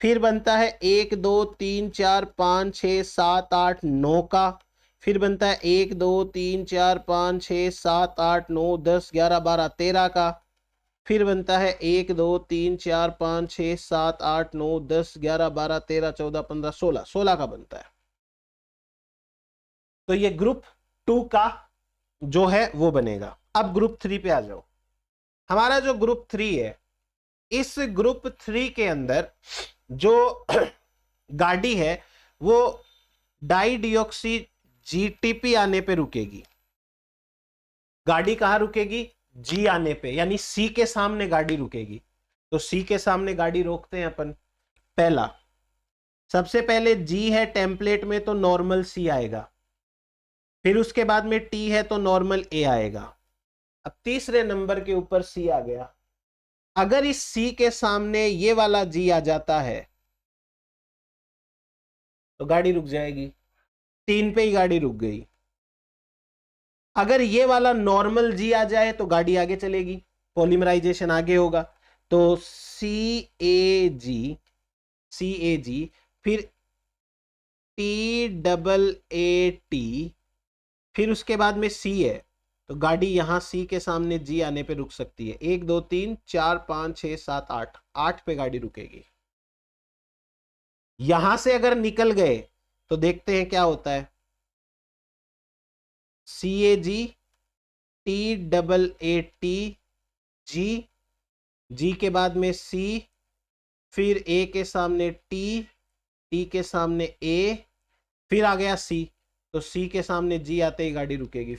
फिर बनता है 1 2 3 4 5 6 7 8 9 का, फिर बनता है 1 2 3 4 5 6 7 8 9 10 11 12 13 का, फिर बनता है 1 2 3 4 5 6 7 8 9 10 11 12 13 14 15 16, 16 का बनता है। तो ये ग्रुप 2 का जो है वो बनेगा। अब ग्रुप 3 पे आ जाओ। हमारा जो ग्रुप 3 है, इस ग्रुप 3 के अंदर जो गाड़ी है वो डाई डिऑक्सी जीटीपी आने पे रुकेगी। गाड़ी कहां रुकेगी, जी आने पे, यानी सी के सामने गाड़ी रुकेगी। तो सी के सामने गाड़ी रोकते हैं अपन। पहला, सबसे पहले जी है टेम्पलेट में तो नॉर्मल सी आएगा, फिर उसके बाद में टी है तो नॉर्मल ए आएगा। अब तीसरे नंबर के ऊपर सी आ गया। अगर इस सी के सामने ये वाला जी आ जाता है तो गाड़ी रुक जाएगी, 3 पे ही गाड़ी रुक गई। अगर ये वाला नॉर्मल जी आ जाए तो गाड़ी आगे चलेगी, पॉलीमराइजेशन आगे होगा। तो सी ए जी, फिर टी डबल ए टी, फिर उसके बाद में सी है तो गाड़ी यहां सी के सामने जी आने पे रुक सकती है। 1 2 3 4 5 6 7 8, 8 पे गाड़ी रुकेगी। यहां से अगर निकल गए तो देखते हैं क्या होता है। C A G, T double A T G, G के बाद में सी, फिर ए के सामने टी, टी के सामने ए, फिर आ गया सी, तो सी के सामने जी आते ही गाड़ी रुकेगी।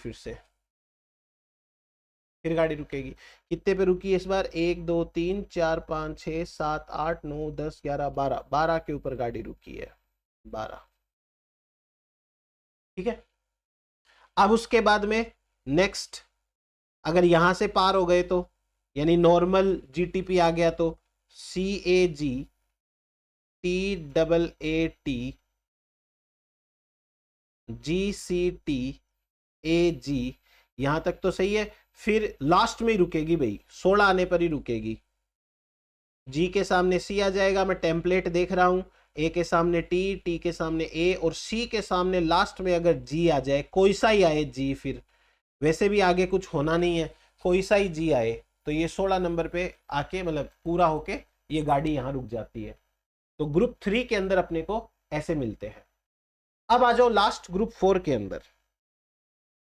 फिर गाड़ी रुकेगी। कितने पे रुकी है इस बार? 1 2 3 4 5 6 7 8 9 10 11 12, 12 के ऊपर गाड़ी रुकी है। 12, ठीक है। अब उसके बाद में नेक्स्ट, अगर यहां से पार हो गए तो, यानी नॉर्मल जीटीपी आ गया, तो C A G, T double A T, G C T, A G, यहां तक तो सही है। फिर लास्ट में ही रुकेगी भाई, 16 आने पर ही रुकेगी। जी के सामने सी आ जाएगा, मैं टेम्पलेट देख रहा हूं। ए के सामने टी, टी के सामने ए, और सी के सामने लास्ट में अगर जी आ जाए, कोई सा ही आए जी, फिर वैसे भी आगे कुछ होना नहीं है, कोई सा ही जी आए, तो ये 16 नंबर पे आके मतलब पूरा होके ये गाड़ी यहां रुक जाती है। तो ग्रुप 3 के अंदर अपने को ऐसे मिलते हैं। अब आ जाओ लास्ट ग्रुप 4 के अंदर।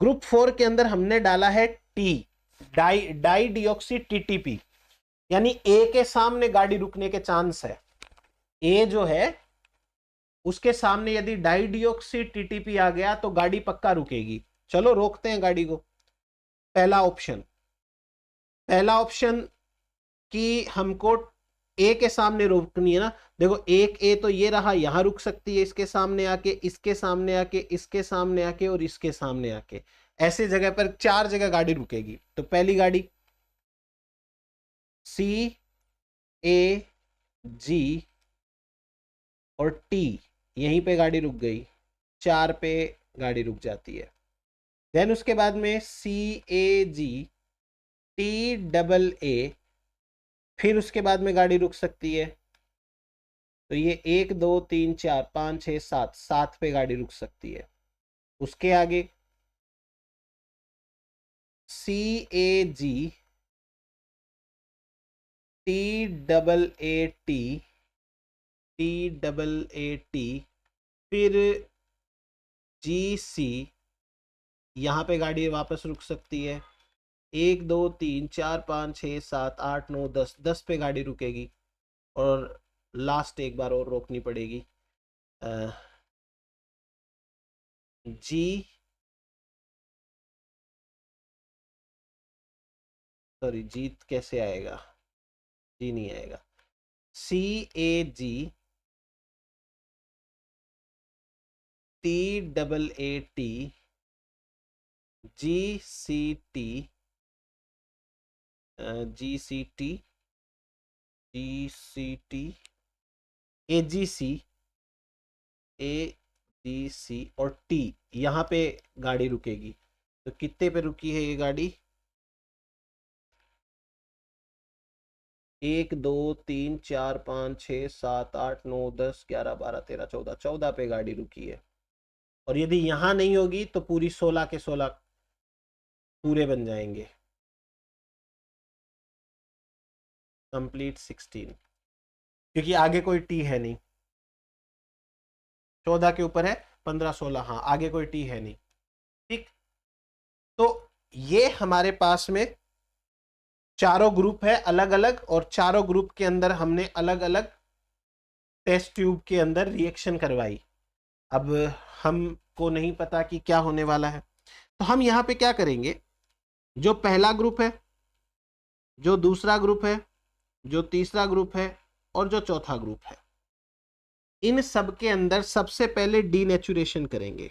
ग्रुप 4 के अंदर हमने डाला है टी, डाई डिऑक्सी टीटीपी, यानी ए के सामने गाड़ी रुकने के चांस है। ए जो है उसके सामने यदि डाई डिऑक्सी टीटीपी आ गया तो गाड़ी पक्का रुकेगी। चलो रोकते हैं गाड़ी को। पहला ऑप्शन कि हमको ए के सामने रोकनी है ना। देखो एक ए तो ये रहा, यहां रुक सकती है, इसके सामने आके, इसके सामने आके, इसके सामने आके और इसके सामने आके, ऐसे जगह पर 4 जगह गाड़ी रुकेगी। तो पहली गाड़ी सी ए जी और टी, यहीं पे गाड़ी रुक गई, 4 पे गाड़ी रुक जाती है। देन उसके बाद में सी ए जी, टी डबल ए, फिर उसके बाद में गाड़ी रुक सकती है। तो ये 1 2 3 4 5 6 7, 7 पे गाड़ी रुक सकती है। उसके आगे C A G, T double A T, T double A T, फिर जी सी, यहाँ पे गाड़ी वापस रुक सकती है। 1 2 3 4 5 6 7 8 9 10, 10 पे गाड़ी रुकेगी। और लास्ट एक बार और रोकनी पड़ेगी, जी, सॉरी जीत कैसे आएगा, जी नहीं आएगा, C A G, T double A T, G C T, G C T, G C T, A G C, A G C और टी, यहाँ पे गाड़ी रुकेगी। तो कितने पे रुकी है ये गाड़ी? 1 2 3 4 5 6 7 8 9 10 11 12 13 14, 14 पे गाड़ी रुकी है। और यदि यहां नहीं होगी तो पूरी 16 के 16 पूरे बन जाएंगे, कंप्लीट 16, क्योंकि आगे कोई टी है नहीं। 14 के ऊपर है 15 16, हाँ आगे कोई टी है नहीं। ठीक, तो ये हमारे पास में चारों ग्रुप है अलग अलग, और चारों ग्रुप के अंदर हमने अलग अलग टेस्ट ट्यूब के अंदर रिएक्शन करवाई। अब हमको नहीं पता कि क्या होने वाला है, तो हम यहाँ पे क्या करेंगे, जो पहला ग्रुप है, जो दूसरा ग्रुप है, जो तीसरा ग्रुप है और जो चौथा ग्रुप है, इन सब के अंदर सबसे पहले डीनेचुरेशन करेंगे।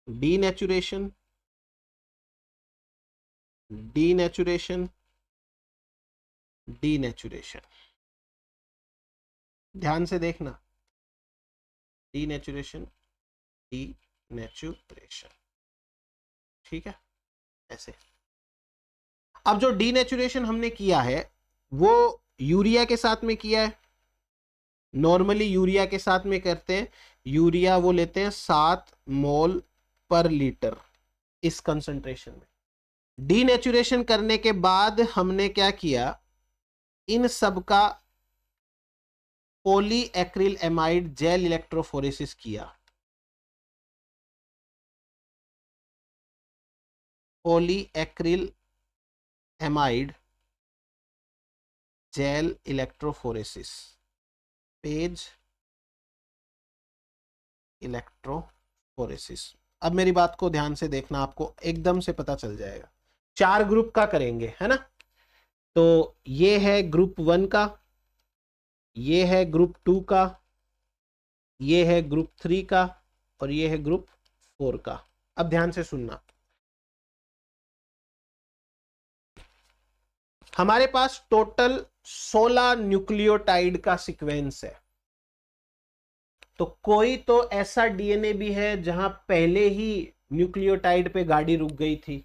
डीनेचुरेशन, डीनेचुरेशन, डीनेचुरेशन, ध्यान से देखना, डीनेचुरेशन, डीनेचुरेशन, ठीक है ऐसे। अब जो डीनेचुरेशन हमने किया है वो यूरिया के साथ में किया है, नॉर्मली यूरिया के साथ में करते हैं, यूरिया वो लेते हैं 7 मोल पर लीटर इस कंसंट्रेशन में। डीनेचुरेशन करने के बाद हमने क्या किया, इन सब का polyacrylamide gel electrophoresis किया। Polyacrylamide gel electrophoresis, PAGE electrophoresis. अब मेरी बात को ध्यान से देखना, आपको एकदम से पता चल जाएगा। 4 ग्रुप का करेंगे, है ना। तो ये है ग्रुप 1 का, ये है ग्रुप 2 का, ये है ग्रुप 3 का, और ये है ग्रुप 4 का। अब ध्यान से सुनना, हमारे पास टोटल 16 न्यूक्लियोटाइड का सीक्वेंस है। तो कोई तो ऐसा डीएनए भी है जहां पहले ही न्यूक्लियोटाइड पे गाड़ी रुक गई थी।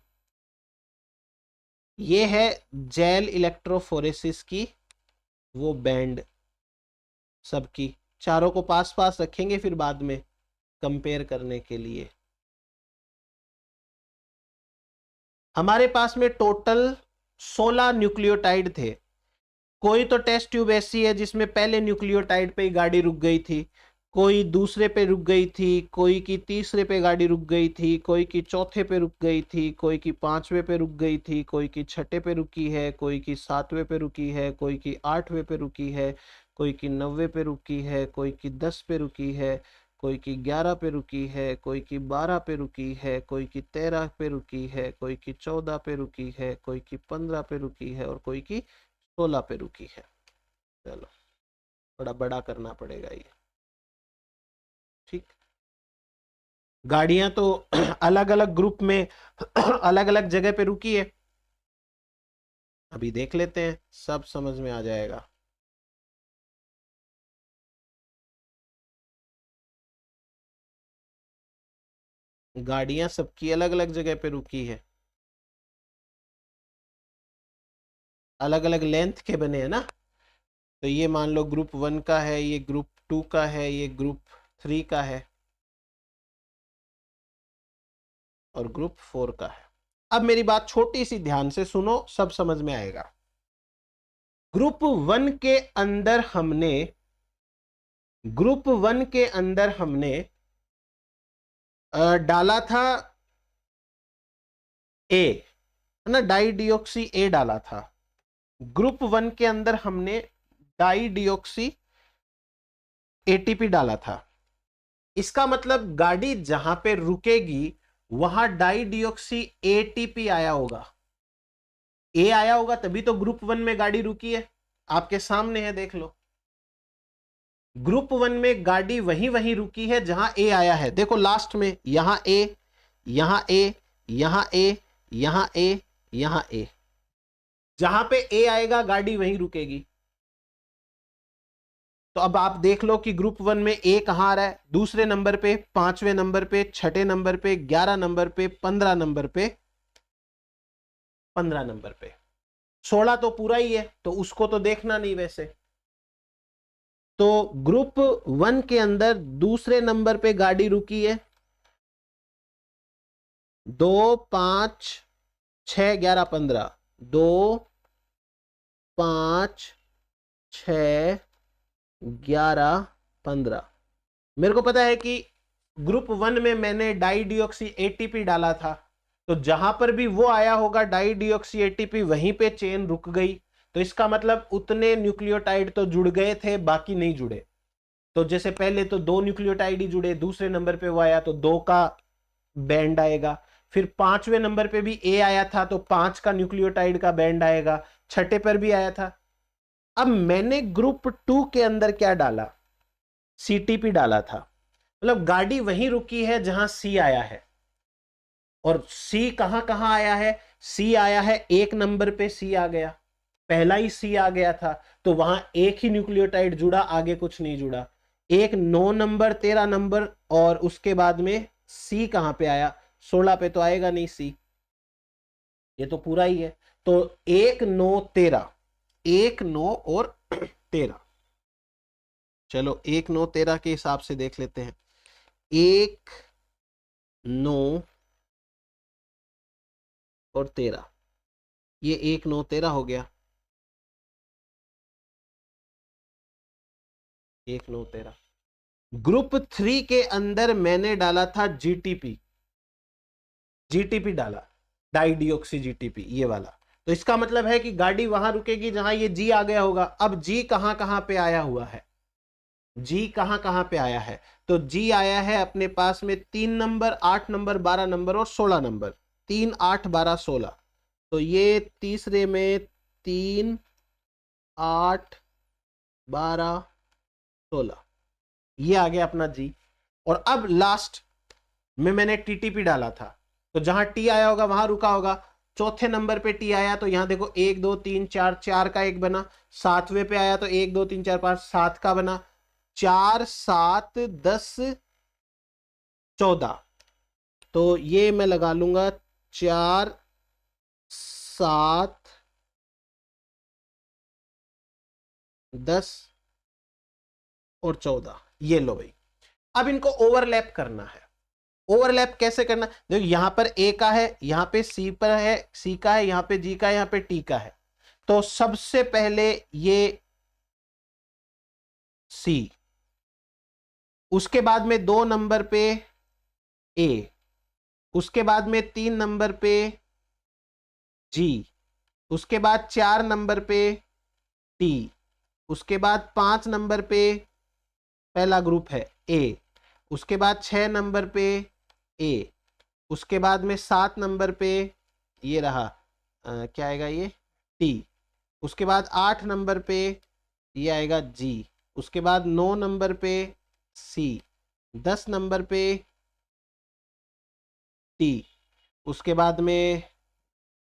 ये है जेल इलेक्ट्रोफोरेसिस की वो बैंड, सबकी चारों को पास पास रखेंगे फिर बाद में कंपेयर करने के लिए। हमारे पास में टोटल 16 न्यूक्लियोटाइड थे। कोई तो टेस्ट ट्यूब ऐसी है जिसमें पहले न्यूक्लियोटाइड पे ही गाड़ी रुक गई थी, कोई दूसरे पे रुक गई थी, कोई की तीसरे पे गाड़ी रुक गई थी, कोई की चौथे पे रुक गई थी, कोई की 5वें पे रुक गई थी, कोई की 6ठे पे रुकी है, कोई की 7वें पे रुकी है, कोई की 8वें पे रुकी है, कोई की 9वें पे रुकी है, कोई की 10 पे रुकी है, कोई की 11 पे रुकी है, कोई की 12 पे रुकी है, कोई की 13 पे रुकी है, कोई की 14 पे रुकी है, कोई की 15 पे रुकी है, और कोई की 16 पे रुकी है। चलो थोड़ा बड़ा करना पड़ेगा ये, ठीक। गाड़ियां तो अलग अलग ग्रुप में अलग अलग जगह पे रुकी है, अभी देख लेते हैं, सब समझ में आ जाएगा। गाड़ियां सबकी अलग अलग जगह पे रुकी है, अलग अलग लेंथ के बने हैं ना। तो ये मान लो ग्रुप 1 का है, ये ग्रुप 2 का है, ये ग्रुप 3 का है, और ग्रुप 4 का है। अब मेरी बात छोटी सी ध्यान से सुनो, सब समझ में आएगा। ग्रुप 1 के अंदर हमने डाला था ए, है ना, डाई डिऑक्सी ए डाला था। ग्रुप 1 के अंदर हमने डाई डिऑक्सी एटीपी डाला था। इसका मतलब गाड़ी जहां पे रुकेगी वहां डाई डिऑक्सी एटीपी आया होगा, ए आया होगा, तभी तो ग्रुप 1 में गाड़ी रुकी है। आपके सामने है, देख लो। ग्रुप 1 में गाड़ी वहीं वहीं रुकी है जहां ए आया है। देखो लास्ट में यहां ए, यहां ए, यहां ए, यहां ए, यहां ए, जहां पे ए आएगा गाड़ी वहीं रुकेगी। तो अब आप देख लो कि ग्रुप 1 में ए कहां आ रहा है, दूसरे नंबर पे, 5वें नंबर पे, 6ठे नंबर पे, 11 नंबर पे, 15 नंबर पे, 15 नंबर पे। 16 तो पूरा ही है, तो उसको तो देखना नहीं वैसे। तो ग्रुप 1 के अंदर दूसरे नंबर पे गाड़ी रुकी है 2, 5, 6, 11, 15, 2, 5, 6, 11, 15। मेरे को पता है कि ग्रुप 1 में मैंने डाई डिऑक्सी एटीपी डाला था, तो जहां पर भी वो आया होगा डाई डिऑक्सी एटीपी, वहीं पे चेन रुक गई। तो इसका मतलब उतने न्यूक्लियोटाइड तो जुड़ गए थे, बाकी नहीं जुड़े। तो जैसे पहले तो 2 न्यूक्लियोटाइड ही जुड़े, दूसरे नंबर पे वो आया तो 2 का बैंड आएगा। फिर 5वें नंबर पे भी ए आया था तो 5 का न्यूक्लियोटाइड का बैंड आएगा। 6ठे पर भी आया था। अब मैंने ग्रुप 2 के अंदर क्या डाला, सीटीपी डाला था। मतलब गाड़ी वहीं रुकी है जहां सी आया है। और सी कहां कहां आया है, सी आया है 1 नंबर पे, सी आ गया, पहला ही सी आ गया था, तो वहां एक ही न्यूक्लियोटाइड जुड़ा, आगे कुछ नहीं जुड़ा। एक 9 नंबर, 13 नंबर, और उसके बाद में सी कहां पे आया, 16 पे तो आएगा नहीं सी, ये तो पूरा ही है। तो 1, 9, 13, 1, 9 और 13। चलो 1 9 13 के हिसाब से देख लेते हैं। 1 9 और 13, ये 1 9 13 हो गया। 1 9 13। ग्रुप 3 के अंदर मैंने डाला था जीटीपी, जीटीपी डाला, डाई डिऑक्सी जीटीपी, ये वाला। तो इसका मतलब है कि गाड़ी वहां रुकेगी जहां ये जी आ गया होगा। अब जी कहां कहां पे आया हुआ है, जी कहां कहां पे आया है? तो जी आया है अपने पास में 3 नंबर, 8 नंबर, 12 नंबर और 16 नंबर। 3 8 12 16। तो ये तीसरे में 3 8 12 16, ये आ गया अपना जी। और अब लास्ट में मैंने टीटीपी डाला था, तो जहां टी आया होगा वहां रुका होगा। चौथे नंबर पे टी आया, तो यहां देखो 1 2 3 4, 4 का एक बना। सातवें पे आया तो 1 2 3 4 5, 7 का बना। 4 7 10 14। तो ये मैं लगा लूंगा 4 7 10 और 14। ये लो भाई, अब इनको ओवरलैप करना है। ओवरलैप कैसे करना? देखो यहां पर ए का है, यहां पे सी पर है, सी का है, यहां पे जी का है, यहां पे टी का है। तो सबसे पहले ये सी, उसके बाद में 2 नंबर पे ए, उसके बाद में 3 नंबर पे जी, उसके बाद 4 नंबर पे टी, उसके बाद 5 नंबर पे पहला ग्रुप है ए, उसके बाद 6 नंबर पे ए, उसके बाद में 7 नंबर पे ये रहा क्या आएगा ये टी, उसके बाद 8 नंबर पे ये आएगा जी, उसके बाद 9 नंबर पे सी, 10 नंबर पे टी, उसके बाद में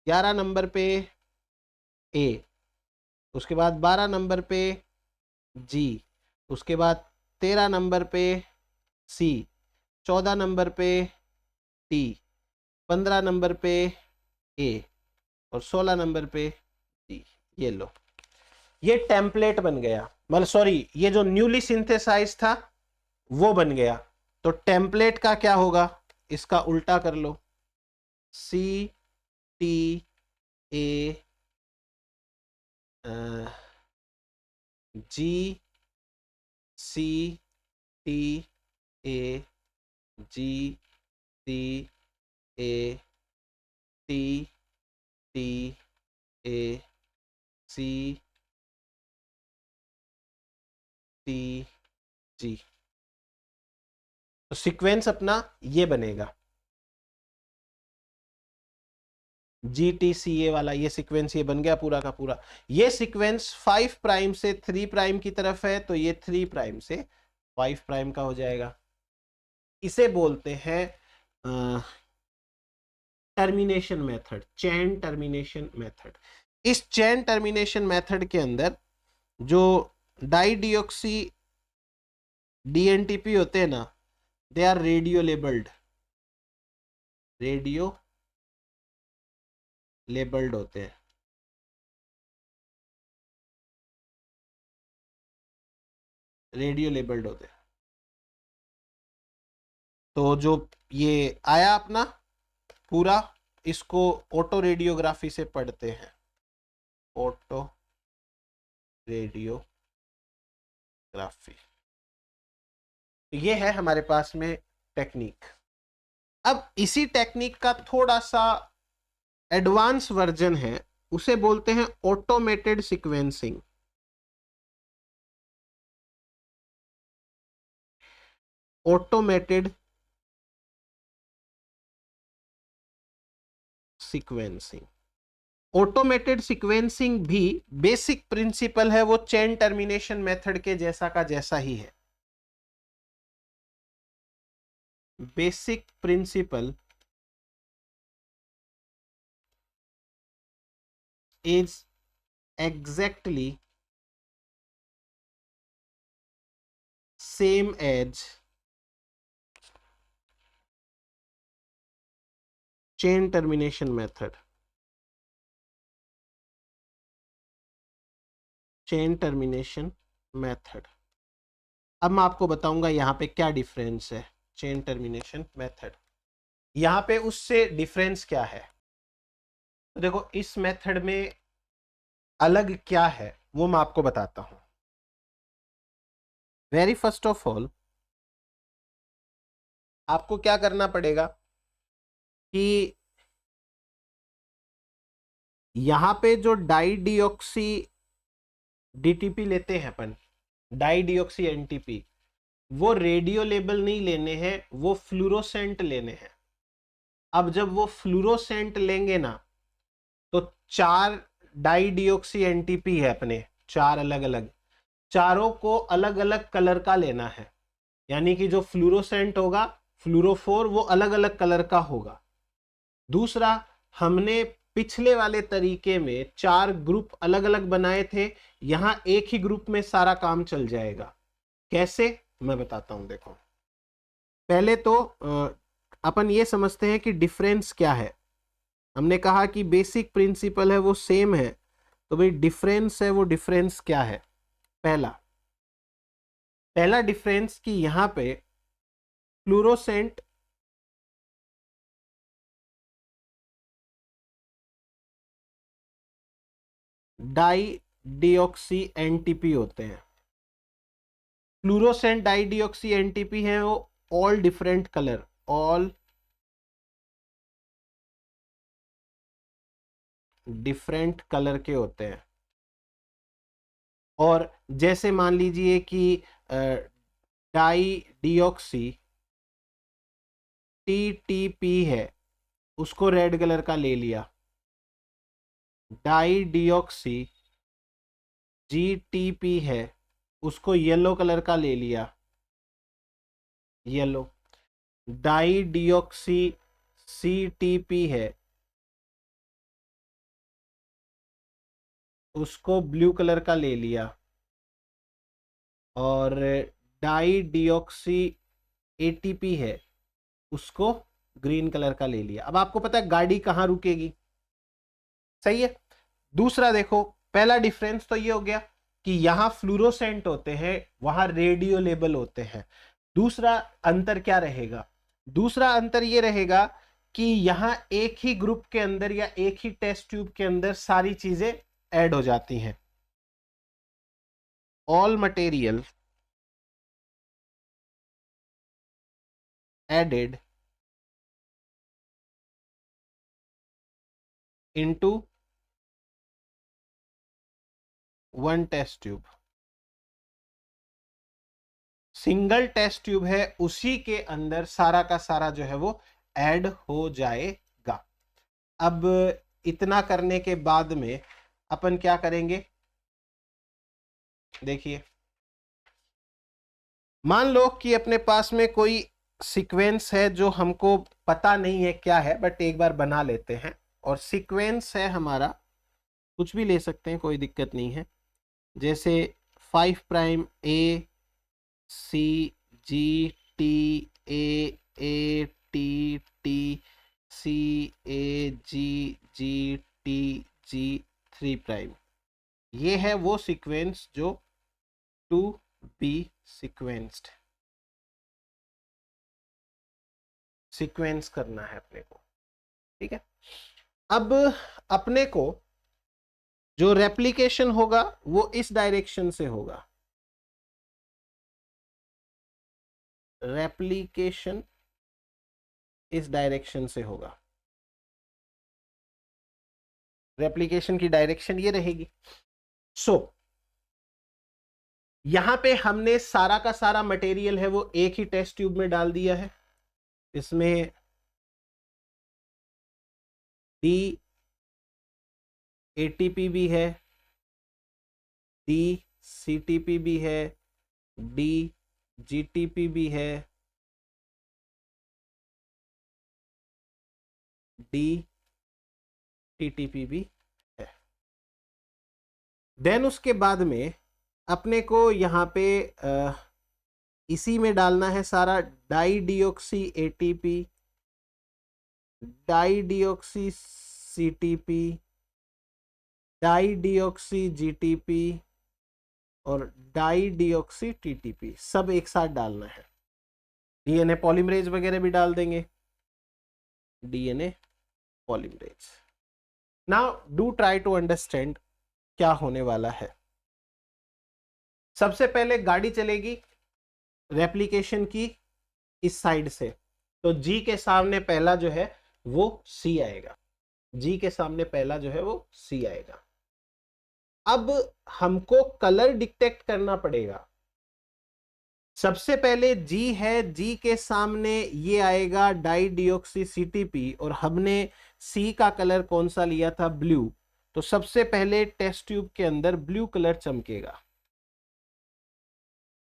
11 नंबर पे ए, उसके बाद 12 नंबर पे जी, उसके बाद 13 नंबर पे सी, 14 नंबर पे टी, 15 नंबर पे ए और 16 नंबर पे जी। ये लो, ये टेम्पलेट बन गया, मतलब सॉरी ये जो न्यूली सिंथेसाइज था वो बन गया। तो टेम्पलेट का क्या होगा, इसका उल्टा कर लो, C T A G C T A G C A T T A C T G. तो सीक्वेंस अपना ये बनेगा, जी टी सी ए वाला ये सीक्वेंस ये बन गया पूरा का पूरा। ये सीक्वेंस 5 प्राइम से 3 प्राइम की तरफ है, तो ये 3 प्राइम से 5 प्राइम का हो जाएगा। इसे बोलते हैं termination method, chain termination method. इस चेन टर्मिनेशन मेथड के अंदर जो डाई डिऑक्सी डीएनटीपी होते हैं ना, they are radiolabelled, radiolabelled होते हैं। रेडियो लेबल्ड होते हैं। तो जो ये आया अपना पूरा, इसको ऑटो रेडियोग्राफी से पढ़ते हैं, ऑटो रेडियोग्राफी। ये है हमारे पास में टेक्निक। अब इसी टेक्निक का थोड़ा सा एडवांस वर्जन है, उसे बोलते हैं automated sequencing. Automated sequencing. Automated sequencing भी बेसिक प्रिंसिपल है वो चेन टर्मिनेशन मेथड के जैसा का जैसा ही है। Basic principle is exactly same as chain termination method. chain termination method अब मैं आपको बताऊंगा यहाँ पे क्या डिफरेंस है चेन टर्मिनेशन मेथड, यहाँ पे उससे डिफरेंस क्या है। तो देखो इस मेथड में अलग क्या है वो मैं आपको बताता हूं। वेरी फर्स्ट ऑफ ऑल आपको क्या करना पड़ेगा कि यहां पे जो डाई डिऑक्सी डीटीपी लेते हैं अपन, डाई डिऑक्सी एनटीपी, वो रेडियो लेबल नहीं लेने हैं, वो फ्लूरोसेंट लेने हैं। अब जब वो फ्लूरोसेंट लेंगे ना तो 4 डाई डिऑक्सी एनटीपी है अपने, 4 अलग अलग, चारों को अलग अलग कलर का लेना है। यानी कि जो फ्लूरोसेंट होगा, फ्लूरोफोर, वो अलग अलग कलर का होगा। दूसरा, हमने पिछले वाले तरीके में 4 ग्रुप अलग अलग बनाए थे, यहां एक ही ग्रुप में सारा काम चल जाएगा। कैसे, मैं बताता हूं। देखो पहले तो अपन ये समझते हैं कि डिफरेंस क्या है। हमने कहा कि बेसिक प्रिंसिपल है वो सेम है, तो भाई डिफरेंस है वो डिफरेंस क्या है। पहला डिफरेंस कि यहां पे फ्लूरोसेंट डाई डिऑक्सी एनटीपी होते हैं। फ्लूरोसेंट डाई डिऑक्सी एनटीपी है वो all different colour, all different colour के होते हैं। और जैसे मान लीजिए कि डाई डिऑक्सी टीटीपी है, उसको रेड कलर का ले लिया। डाई डिऑक्सी जीटीपी है, उसको येलो कलर का ले लिया, येलो। डाई डिऑक्सी सीटीपी है, उसको ब्लू कलर का ले लिया। और डाई डिऑक्सी एटीपी है, उसको ग्रीन कलर का ले लिया। अब आपको पता है गाड़ी कहां रुकेगी, सही है। दूसरा देखो, पहला डिफरेंस तो ये हो गया कि यहां फ्लूरोसेंट होते हैं, वहां रेडियो लेबल होते हैं। दूसरा अंतर क्या रहेगा, दूसरा अंतर ये रहेगा कि यहां एक ही ग्रुप के अंदर या एक ही टेस्ट ट्यूब के अंदर सारी चीजें ऐड हो जाती हैं। All material added into one test tube. Single test tube है, उसी के अंदर सारा का सारा जो है वो ऐड हो जाएगा। अब इतना करने के बाद में अपन क्या करेंगे, देखिए मान लो कि अपने पास में कोई सीक्वेंस है जो हमको पता नहीं है क्या है, बट एक बार बना लेते हैं। और सीक्वेंस है हमारा, कुछ भी ले सकते हैं, कोई दिक्कत नहीं है। जैसे 5 prime A C G T A T T C A G G T G 3 prime, ये है वो सीक्वेंस जो टू बी सीक्वेंस्ड, सीक्वेंस करना है अपने को, ठीक है। अब अपने को जो रेप्लिकेशन होगा वो इस डायरेक्शन से होगा, रेप्लिकेशन इस डायरेक्शन से होगा। रेप्लिकेशन की डायरेक्शन ये रहेगी। सो यहां पे हमने सारा का सारा मटेरियल है वो एक ही टेस्ट ट्यूब में डाल दिया है। इसमें डी एटीपी भी है, डी सीटीपी भी है, डी जीटीपी भी है, डी टीटीपी भी है। देन उसके बाद में अपने को यहाँ पे इसी में डालना है सारा dideoxy ATP, dideoxy CTP, dideoxy GTP, और डाई डीऑक्सी टीटीपी सब एक साथ डालना है। डीएनए पॉलीमरेज वगैरह भी डाल देंगे, DNA polymerase. Now do try to understand क्या होने वाला है। सबसे पहले गाड़ी चलेगी रेप्लिकेशन की इस साइड से, तो जी के सामने पहला जो है वो सी आएगा, जी के सामने पहला जो है वो सी आएगा। अब हमको कलर डिटेक्ट करना पड़ेगा। सबसे पहले जी है, जी के सामने ये आएगा डाई डीऑक्सी सीटीपी, और हमने सी का कलर कौन सा लिया था, ब्लू। तो सबसे पहले टेस्ट ट्यूब के अंदर ब्लू कलर चमकेगा,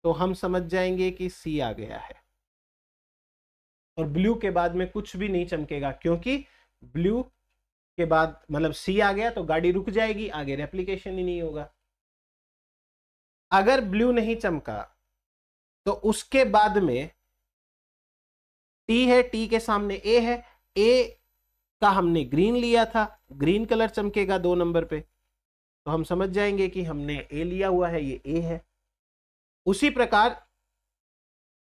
तो हम समझ जाएंगे कि सी आ गया है। और ब्लू के बाद में कुछ भी नहीं चमकेगा, क्योंकि ब्लू के बाद मतलब सी आ गया तो गाड़ी रुक जाएगी, आगे रेप्लिकेशन ही नहीं होगा। अगर ब्लू नहीं चमका तो उसके बाद में टी है, टी के सामने ए है, ए का हमने ग्रीन लिया था, ग्रीन कलर चमकेगा 2 नंबर पे, तो हम समझ जाएंगे कि हमने ए लिया हुआ है, ये ए है। उसी प्रकार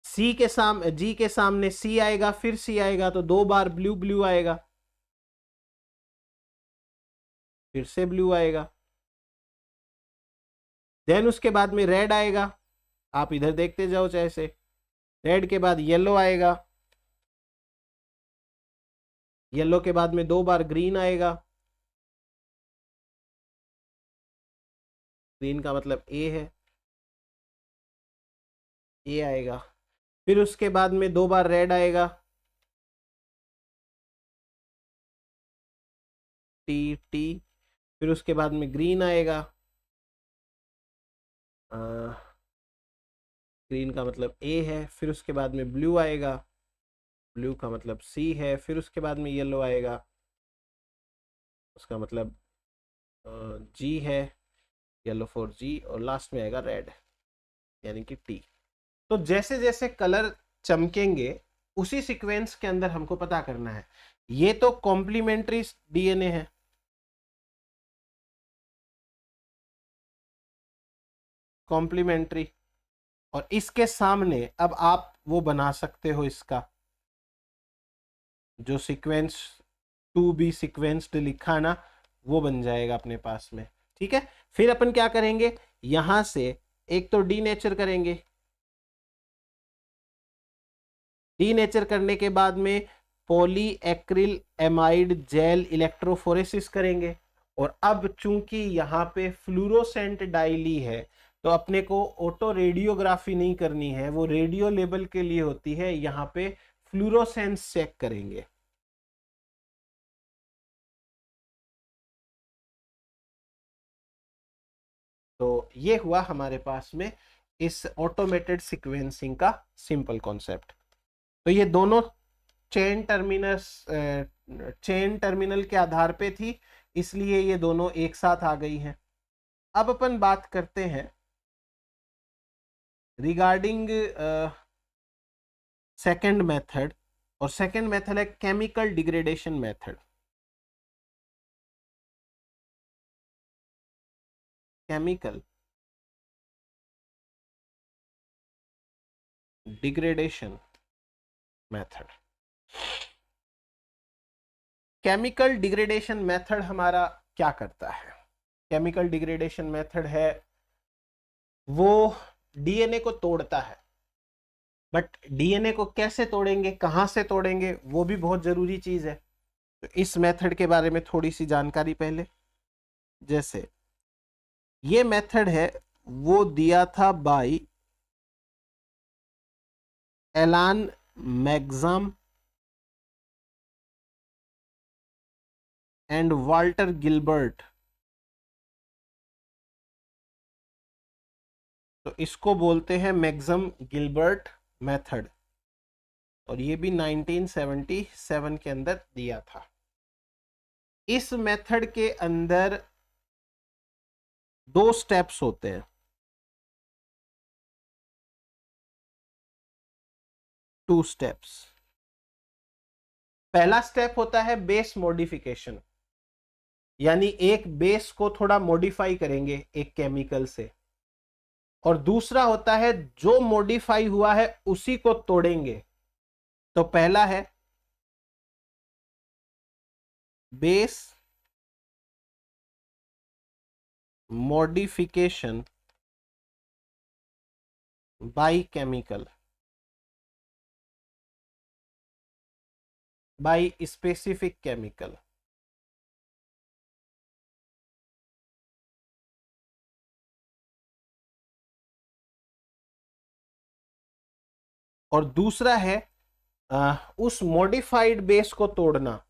सी के सामने, जी के सामने सी आएगा, फिर सी आएगा, तो 2 बार ब्लू ब्लू आएगा, फिर से ब्लू आएगा। देन उसके बाद में रेड आएगा, आप इधर देखते जाओ चाहे से, रेड के बाद येलो आएगा, येलो के बाद में 2 बार ग्रीन आएगा, ग्रीन का मतलब ए है, ए आएगा। फिर उसके बाद में 2 बार रेड आएगा, टी टी। फिर उसके बाद में ग्रीन आएगा, ग्रीन का मतलब ए है। फिर उसके बाद में ब्लू आएगा, ब्लू का मतलब सी है। फिर उसके बाद में येलो आएगा, उसका मतलब जी है, येलो फॉर जी। और लास्ट में आएगा रेड, यानी कि टी। तो जैसे जैसे कलर चमकेंगे उसी सीक्वेंस के अंदर हमको पता करना है। ये तो कॉम्प्लीमेंट्री डीएनए है, कॉम्प्लीमेंट्री। और इसके सामने अब आप वो बना सकते हो, इसका जो सीक्वेंस टू बी सीक्वेंस्ड लिखा ना, वो बन जाएगा अपने पास में। ठीक है, फिर अपन क्या करेंगे, यहां से एक तो डीनेचर करेंगे, डीनेचर करने के बाद में poly acryl amide gel electrophoresis करेंगे। और अब चूंकि यहाँ पे फ्लूरोसेंट डाई ली है, तो अपने को ऑटो रेडियोग्राफी नहीं करनी है, वो रेडियो लेवल के लिए होती है। यहाँ पे फ्लूरोसेंस चेक करेंगे। तो ये हुआ हमारे पास में इस ऑटोमेटेड सीक्वेंसिंग का सिंपल कॉन्सेप्ट। तो ये दोनों चेन टर्मिनल के आधार पे थी, इसलिए ये दोनों एक साथ आ गई हैं। अब अपन बात करते हैं रिगार्डिंग सेकंड मेथड, और सेकंड मेथड है chemical degradation method. Chemical degradation method. Chemical degradation method हमारा क्या करता है? केमिकल डिग्रेडेशन मेथड है वो डीएनए को तोड़ता है, बट डीएनए को कैसे तोड़ेंगे, कहां से तोड़ेंगे, वो भी बहुत जरूरी चीज है। तो इस मेथड के बारे में थोड़ी सी जानकारी पहले। जैसे ये मेथड है वो दिया था बाय एलान मैग्जाम एंड वाल्टर गिलबर्ट। तो इसको बोलते हैं मैग्जाम गिलबर्ट मेथड, और ये भी 1977 के अंदर दिया था। इस मेथड के अंदर 2 स्टेप्स होते हैं, 2 स्टेप्स। पहला स्टेप होता है बेस मॉडिफिकेशन, यानी एक बेस को थोड़ा मॉडिफाई करेंगे एक केमिकल से। और दूसरा होता है जो मॉडिफाई हुआ है उसी को तोड़ेंगे। तो पहला है base modification by chemical, by specific chemical. और दूसरा है उस मॉडिफाइड बेस को तोड़ना,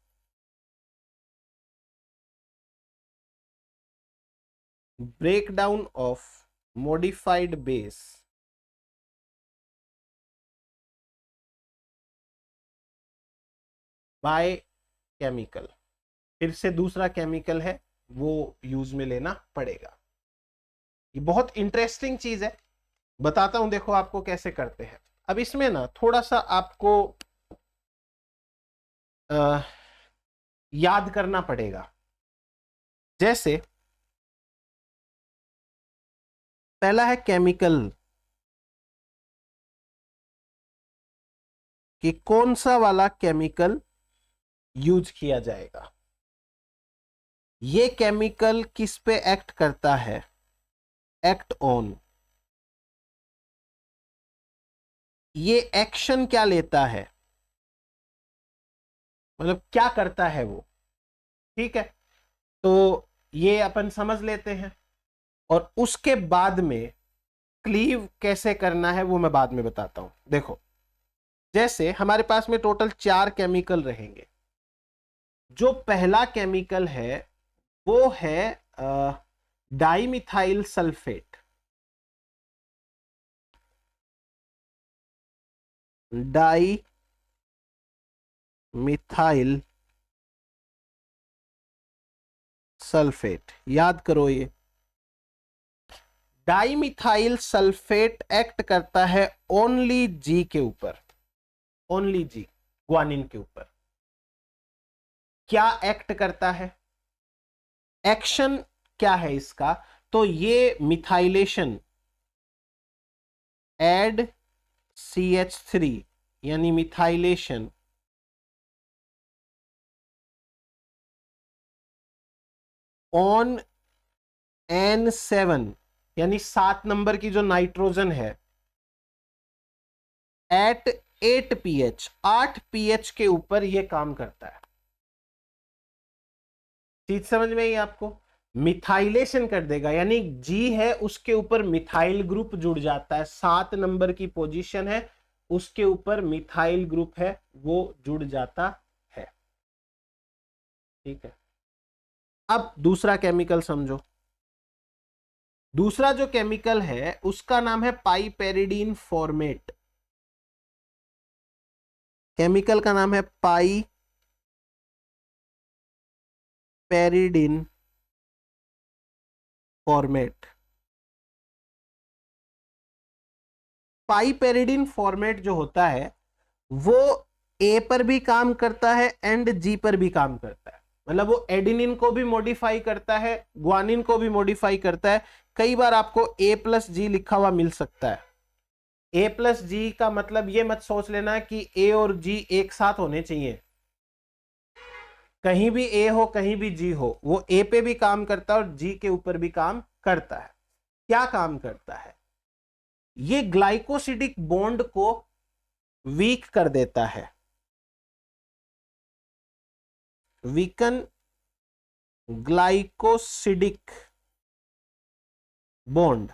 breakdown of modified base by chemical. फिर से दूसरा केमिकल है वो यूज में लेना पड़ेगा। ये बहुत इंटरेस्टिंग चीज है, बताता हूं देखो आपको कैसे करते हैं। अब इसमें ना थोड़ा सा आपको याद करना पड़ेगा। जैसे पहला है केमिकल, कि कौन सा वाला केमिकल यूज किया जाएगा। ये केमिकल किस पे एक्ट करता है, एक्ट ऑन, ये एक्शन क्या लेता है, मतलब क्या करता है वो। ठीक है, तो ये अपन समझ लेते हैं और उसके बाद में क्लीव कैसे करना है वो मैं बाद में बताता हूं। देखो जैसे हमारे पास में टोटल 4 केमिकल रहेंगे। जो पहला केमिकल है वो है डाइमिथाइल सल्फेट, डाइमिथाइल सल्फेट। याद करो ये डाइमिथाइल सल्फेट एक्ट करता है ओनली जी के ऊपर, ओनली जी, ग्वानिन के ऊपर। क्या एक्ट करता है, एक्शन क्या है इसका, तो ये मिथाइलेशन, एड CH3 यानी मिथाइलेशन ऑन N7 यानी 7 नंबर की जो नाइट्रोजन है एट 8 pH, 8 pH के ऊपर ये काम करता है। चीज समझ में आई आपको, मिथाइलेशन कर देगा यानी जी है उसके ऊपर मिथाइल ग्रुप जुड़ जाता है, 7 नंबर की पोजीशन है उसके ऊपर मिथाइल ग्रुप है वो जुड़ जाता है। ठीक है, अब दूसरा केमिकल समझो। दूसरा जो केमिकल है उसका नाम है पाइपेरिडीन फॉर्मेट। केमिकल का नाम है पाइपेरिडीन फॉर्मेट। पाइपेरिडीन फॉर्मेट जो होता है वो ए पर भी काम करता है एंड जी पर भी काम करता है। मतलब वो एडिनिन को भी मॉडिफाई करता है, ग्वानिन को भी मॉडिफाई करता है। कई बार आपको A+G लिखा हुआ मिल सकता है। A+G का मतलब ये मत सोच लेना कि A और G एक साथ होने चाहिए, कहीं भी A हो कहीं भी G हो, वो A पे भी काम करता है और G के ऊपर भी काम करता है। क्या काम करता है, ये ग्लाइकोसिडिक बॉन्ड को वीक कर देता है, weaken glycosidic bond.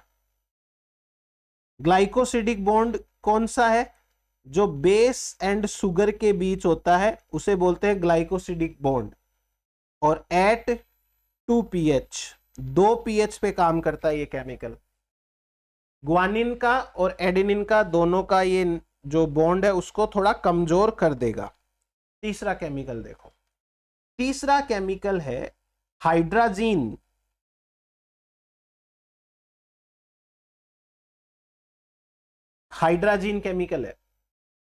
Glycosidic bond कौन सा है, जो बेस एंड शुगर के बीच होता है उसे बोलते हैं ग्लाइकोसिडिक बॉन्ड। और एट 2 pH, 2 pH पे काम करता है ये केमिकल। ग्वानिन का और एडेनिन का दोनों का ये जो बॉन्ड है उसको थोड़ा कमजोर कर देगा। तीसरा केमिकल देखो, तीसरा केमिकल है हाइड्राजीन। हाइड्राजीन केमिकल है,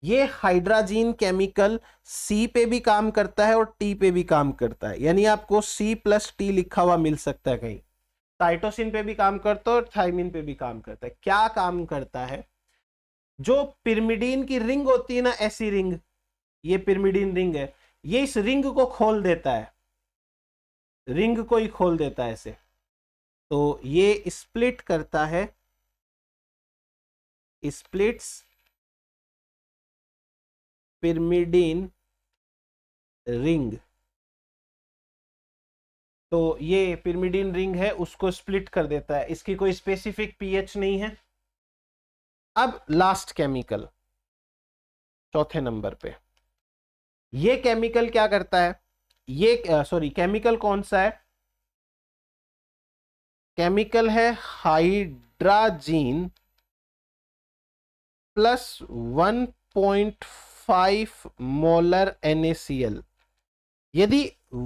ये हाइड्राजीन केमिकल सी पे भी काम करता है और टी पे भी काम करता है, यानी आपको C+T लिखा हुआ मिल सकता है कहीं। साइटोसिन पे भी काम करता है और थायमिन पे भी काम करता है। क्या काम करता है? जो पिरिमिडीन की रिंग होती है ना, ऐसी रिंग, ये पिरिमिडीन रिंग है, ये इस रिंग को खोल देता है, रिंग को ही खोल देता है ऐसे। तो ये स्प्लिट करता है, स्प्लिट्स पिरिमिडीन रिंग। तो ये पिरिमिडीन रिंग है, उसको स्प्लिट कर देता है, इसकी कोई स्पेसिफिक पीएच नहीं है। अब लास्ट केमिकल, चौथे नंबर पे, ये केमिकल क्या करता है? ये सॉरी, केमिकल कौन सा है? केमिकल है हाइड्राजीन प्लस 1.5 मोलर NaCl। यदि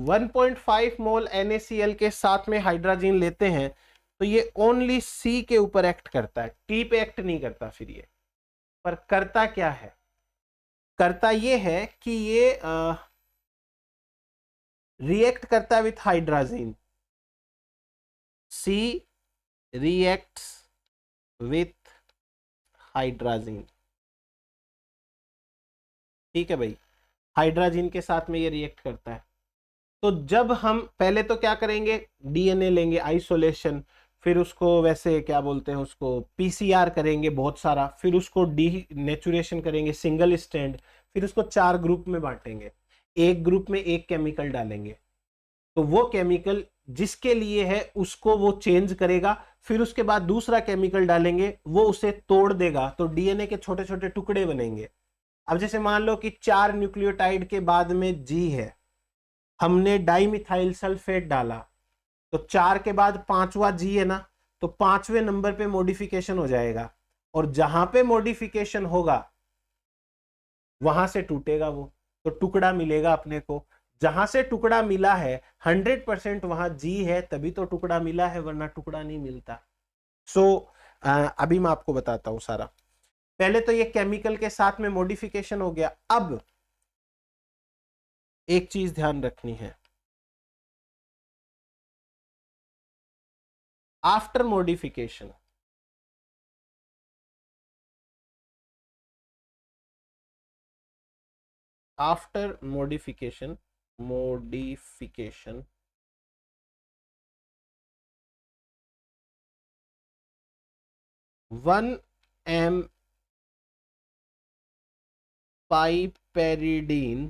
1.5 मोल NaCl के साथ में हाइड्राजीन लेते हैं तो ये ओनली C के ऊपर एक्ट करता है, T पे एक्ट नहीं करता। फिर ये पर करता क्या है? करता ये है कि ये रिएक्ट करता है with hydrazine, C reacts with hydrazine. ठीक है भाई, हाइड्राजीन के साथ में ये रिएक्ट करता है। तो जब हम पहले तो क्या करेंगे, डीएनए लेंगे आइसोलेशन, फिर उसको वैसे क्या बोलते हैं, उसको पीसीआर करेंगे बहुत सारा, फिर उसको डीनेचुरेशन करेंगे सिंगल स्ट्रैंड, फिर उसको 4 ग्रुप में बांटेंगे, एक ग्रुप में एक केमिकल डालेंगे। तो वो केमिकल जिसके लिए है उसको वो चेंज करेगा, फिर उसके बाद दूसरा केमिकल डालेंगे, वो उसे तोड़ देगा, तो डीएनए के छोटे छोटे टुकड़े बनेंगे। अब जैसे मान लो कि 4 न्यूक्लियोटाइड के बाद में जी है, हमने डाइमिथाइल सल्फेट डाला, तो 4 के बाद 5वां जी है ना, तो 5वें नंबर पे मॉडिफिकेशन हो जाएगा, और जहां पे मॉडिफिकेशन होगा वहां से टूटेगा वो, तो टुकड़ा मिलेगा अपने को। जहां से टुकड़ा मिला है 100% वहां जी है, तभी तो टुकड़ा मिला है, वरना टुकड़ा नहीं मिलता। सो अभी मैं आपको बताता हूं सारा। पहले तो ये केमिकल के साथ में मॉडिफिकेशन हो गया। अब एक चीज ध्यान रखनी है, after modification, after modification 1 पाइपेरिडीन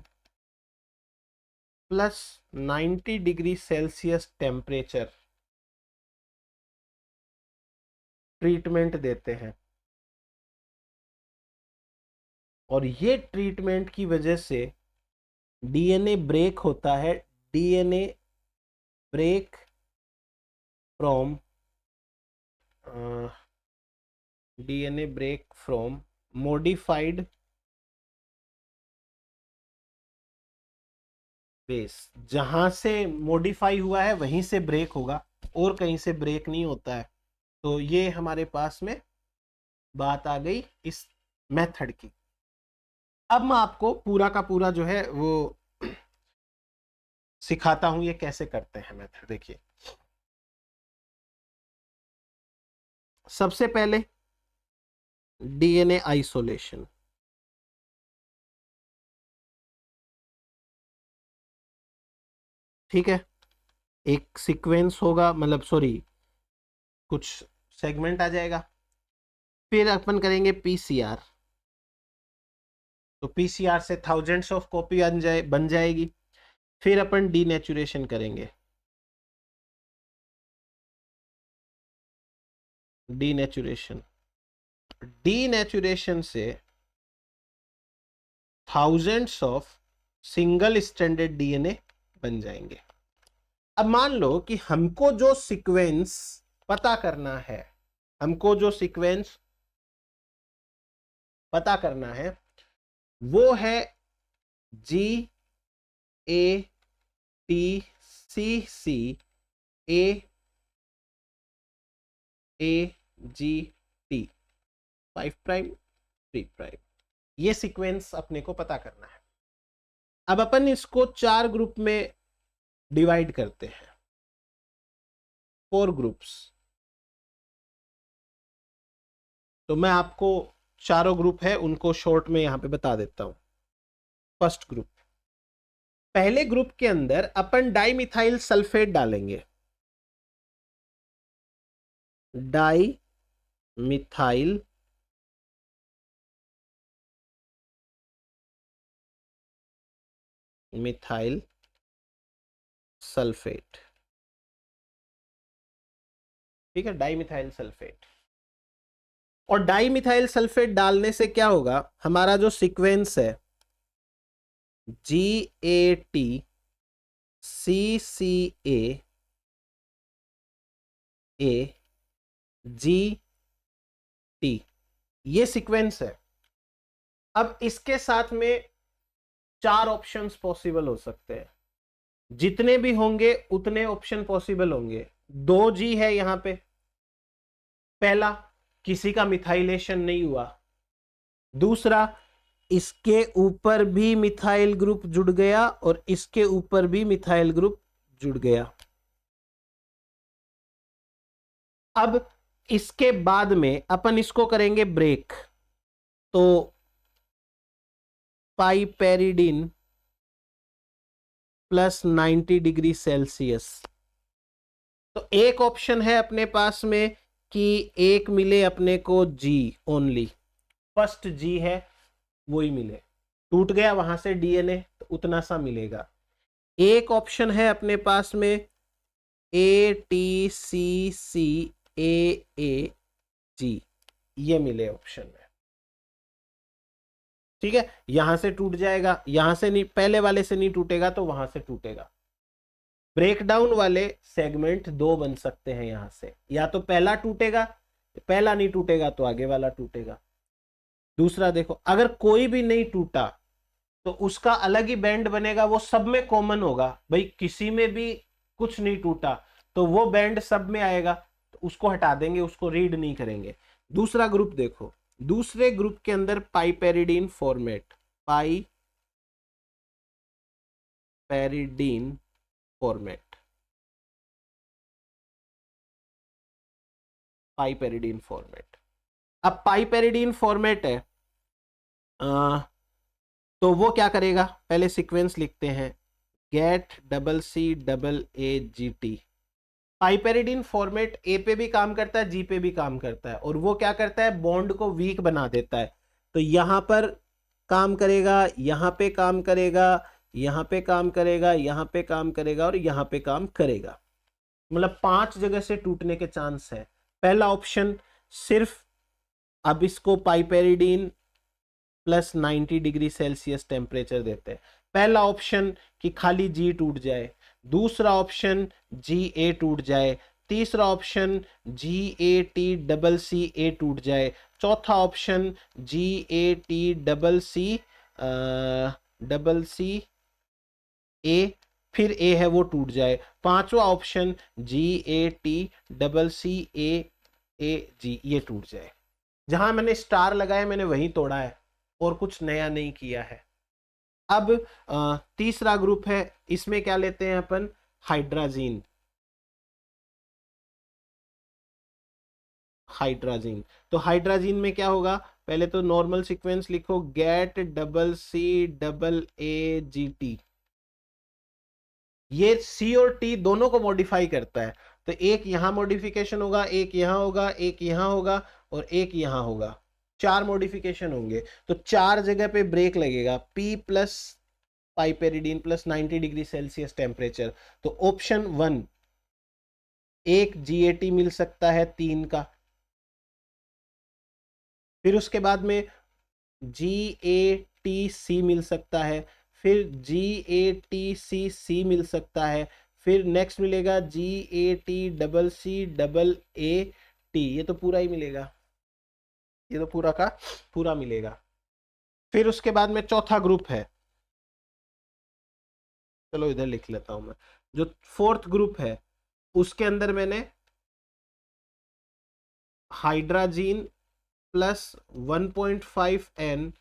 plus 90 degree Celsius temperature treatment देते हैं, और ये ट्रीटमेंट की वजह से डीएनए ब्रेक होता है, DNA break from DNA break from modified base. जहां से मॉडिफाई हुआ है वहीं से ब्रेक होगा, और कहीं से ब्रेक नहीं होता है। तो ये हमारे पास में बात आ गई इस मेथड की। अब मैं आपको पूरा का पूरा जो है वो सिखाता हूं, ये कैसे करते हैं मेथड। देखिए, सबसे पहले डीएनए आइसोलेशन, ठीक है, एक सीक्वेंस होगा, मतलब सॉरी कुछ सेगमेंट आ जाएगा। फिर अपन करेंगे पीसीआर, तो पीसीआर से थाउजेंड्स ऑफ कॉपी बन जाएगी। फिर अपन डीनेचुरेशन करेंगे, डीनेचुरेशन, डीनेचुरेशन से thousands of single stranded DNA बन जाएंगे। अब मान लो कि हमको जो सीक्वेंस पता करना है, हमको जो सीक्वेंस पता करना है वो है G A T C C A A G T 5 prime 3 prime, ये सीक्वेंस अपने को पता करना है। अब अपन इसको 4 ग्रुप में डिवाइड करते हैं। 4 ग्रुप्स। तो मैं आपको चारों ग्रुप है उनको शॉर्ट में यहां पे बता देता हूं। फर्स्ट ग्रुप, पहले ग्रुप के अंदर अपन डाइमिथाइल सल्फेट डालेंगे, डाइमिथाइल मिथाइल सल्फेट, ठीक है, डाइमिथाइल सल्फेट। और डाइमिथाइल सल्फेट डालने से क्या होगा, हमारा जो सीक्वेंस है GAT CCA GT, ये सीक्वेंस है। अब इसके साथ में 4 ऑप्शंस पॉसिबल हो सकते हैं, जितने भी होंगे उतने ऑप्शन पॉसिबल होंगे। 2G है यहां पे, पहला किसी का मिथाइलेशन नहीं हुआ, दूसरा इसके ऊपर भी मिथाइल ग्रुप जुड़ गया और इसके ऊपर भी मिथाइल ग्रुप जुड़ गया। अब इसके बाद में अपन इसको करेंगे ब्रेक, तो पाइपेरिडीन प्लस 90 डिग्री सेल्सियस। तो एक ऑप्शन है अपने पास में कि एक मिले अपने को G ओनली, फर्स्ट G है वही मिले, टूट गया वहां से DNA तो उतना सा मिलेगा। एक ऑप्शन है अपने पास में ATCCAAG, ये मिले ऑप्शन में, ठीक है। यहां से टूट जाएगा, यहां से नहीं, पहले वाले से नहीं टूटेगा तो वहां से टूटेगा। ब्रेकडाउन वाले सेगमेंट 2 बन सकते हैं यहां से, या तो पहला टूटेगा, पहला नहीं टूटेगा तो आगे वाला टूटेगा। दूसरा देखो, अगर कोई भी नहीं टूटा तो उसका अलग ही बैंड बनेगा, वो सब में कॉमन होगा। भाई किसी में भी कुछ नहीं टूटा तो वो बैंड सब में आएगा, तो उसको हटा देंगे, उसको रीड नहीं करेंगे। दूसरा ग्रुप देखो, दूसरे ग्रुप के अंदर पाइपेरिडीन फॉर्मेट, पाइपेरिडीन फॉर्मेट, पाइपेरिडीन फॉर्मेट। अब पाइपेरिडीन फॉर्मेट है, तो वो क्या करेगा, पहले सीक्वेंस लिखते हैं, गेट CCAAGT। पाइपेरिडीन फॉर्मेट ए पे भी काम करता है, जी पे भी काम करता है, और वो क्या करता है, बॉन्ड को वीक बना देता है। तो यहां पर काम करेगा, यहां पे काम करेगा, यहां पे काम करेगा, यहां पे काम करेगा और यहां पे काम करेगा। मतलब 5 जगह से टूटने के चांस है। पहला ऑप्शन सिर्फ, अब इसको पाइपेरिडीन प्लस 90 डिग्री सेल्सियस टेम्परेचर देते हैं। पहला ऑप्शन कि खाली G टूट जाए, दूसरा ऑप्शन GA टूट जाए, तीसरा ऑप्शन GATCCA टूट जाए, चौथा ऑप्शन GATCCA, फिर A है वो टूट जाए, पांचवा ऑप्शन GATCCAAG, ये टूट जाए। जहां मैंने स्टार लगाया मैंने वहीं तोड़ा है और कुछ नया नहीं किया है। अब तीसरा ग्रुप है, इसमें क्या लेते हैं अपन, हाइड्राजीन। हाइड्राजीन, तो हाइड्राजीन में क्या होगा, पहले तो नॉर्मल सीक्वेंस लिखो, गेट CCAAGT। ये C और T दोनों को मॉडिफाई करता है, तो एक यहां मॉडिफिकेशन होगा, एक यहां होगा, एक यहां होगा और एक यहां होगा, 4 मॉडिफिकेशन होंगे। तो 4 जगह पे ब्रेक लगेगा, P plus पाइपेरिडीन plus 90 degree Celsius temperature. तो ऑप्शन 1 एक GAT मिल सकता है 3 का, फिर उसके बाद में GATC मिल सकता है, फिर GATCC मिल सकता है, फिर नेक्स्ट मिलेगा GATCCAAT। ये तो पूरा ही मिलेगा, ये तो पूरा का पूरा मिलेगा। फिर उसके बाद में चौथा ग्रुप है, चलो इधर लिख लेता हूं मैं, जो फोर्थ ग्रुप है उसके अंदर मैंने हाइड्राजीन प्लस 1.5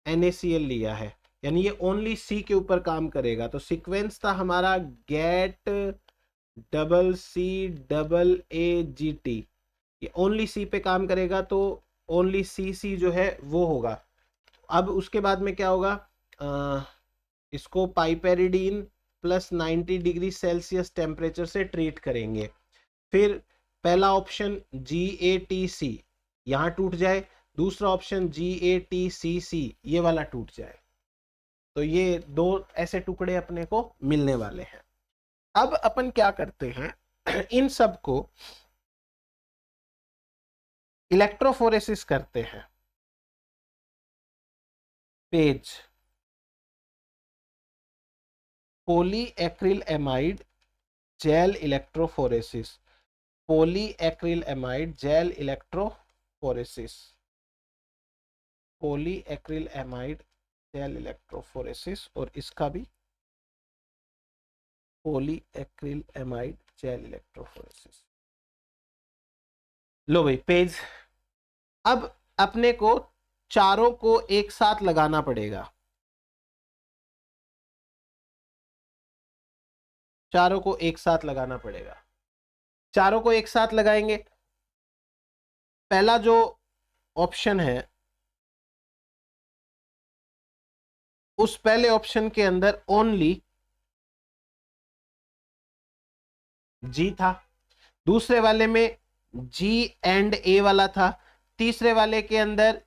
NaCl लिया है, यानी ये ओनली C के ऊपर काम करेगा। तो सीक्वेंस था हमारा gate double C double A G T, ये ओनली सी पे काम करेगा तो ओनली सी सी जो है वो होगा। अब उसके बाद में क्या होगा, इसको पाइपेरिडीन प्लस 90 डिग्री सेल्सियस टेम्परेचर से ट्रीट करेंगे। फिर पहला ऑप्शन जी ए टी सी यहाँ टूट जाए, दूसरा option ji A T C सी ये वाला टूट जाए, तो ये दो ऐसे टुकड़े अपने को मिलने वाले हैं। अब अपन क्या करते हैं इन सब को इलेक्ट्रोफोरेसिस करते हैं। PAGE polyacrylamide gel electrophoresis, polyacrylamide gel electrophoresis, polyacrylamide gel electrophoresis, और इसका भी पॉलीएक्रिल एमाइड जेल इलेक्ट्रोफोरेसिस। लो भाई पेज। अब अपने को चारों को एक साथ लगाना पड़ेगा, चारों को एक साथ लगाना पड़ेगा। चारों को एक साथ लगाएंगे, पहला जो ऑप्शन है उस पहले ऑप्शन के अंदर ओनली जी था, दूसरे वाले में जी एंड ए वाला था, तीसरे वाले के अंदर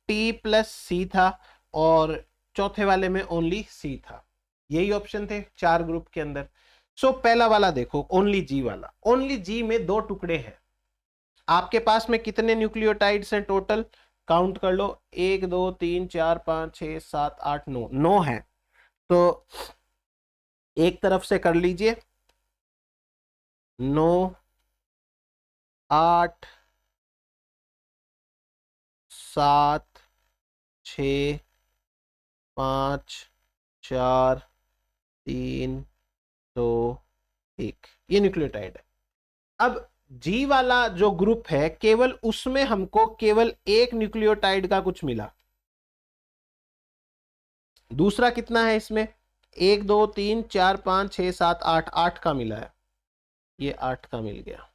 टी प्लस सी था, और चौथे वाले में ओनली सी था। यही ऑप्शन थे चार ग्रुप के अंदर। सो पहला वाला देखो ओनली जी वाला, ओनली जी में दो टुकड़े हैं। आपके पास में कितने न्यूक्लियोटाइड्स हैं टोटल, काउंट कर लो, 1 2 3 4 5 6 7 8 9, 9 है। तो एक तरफ से कर लीजिए, 9 8 7 6 5 4 3 2 1, ये न्यूक्लियोटाइड है। अब जी वाला जो ग्रुप है केवल उसमें हमको केवल एक न्यूक्लियोटाइड का कुछ मिला। दूसरा कितना है इसमें, 1 2 3 4 5 6 7 8, 8 का मिला है, ये 8 का मिल गया।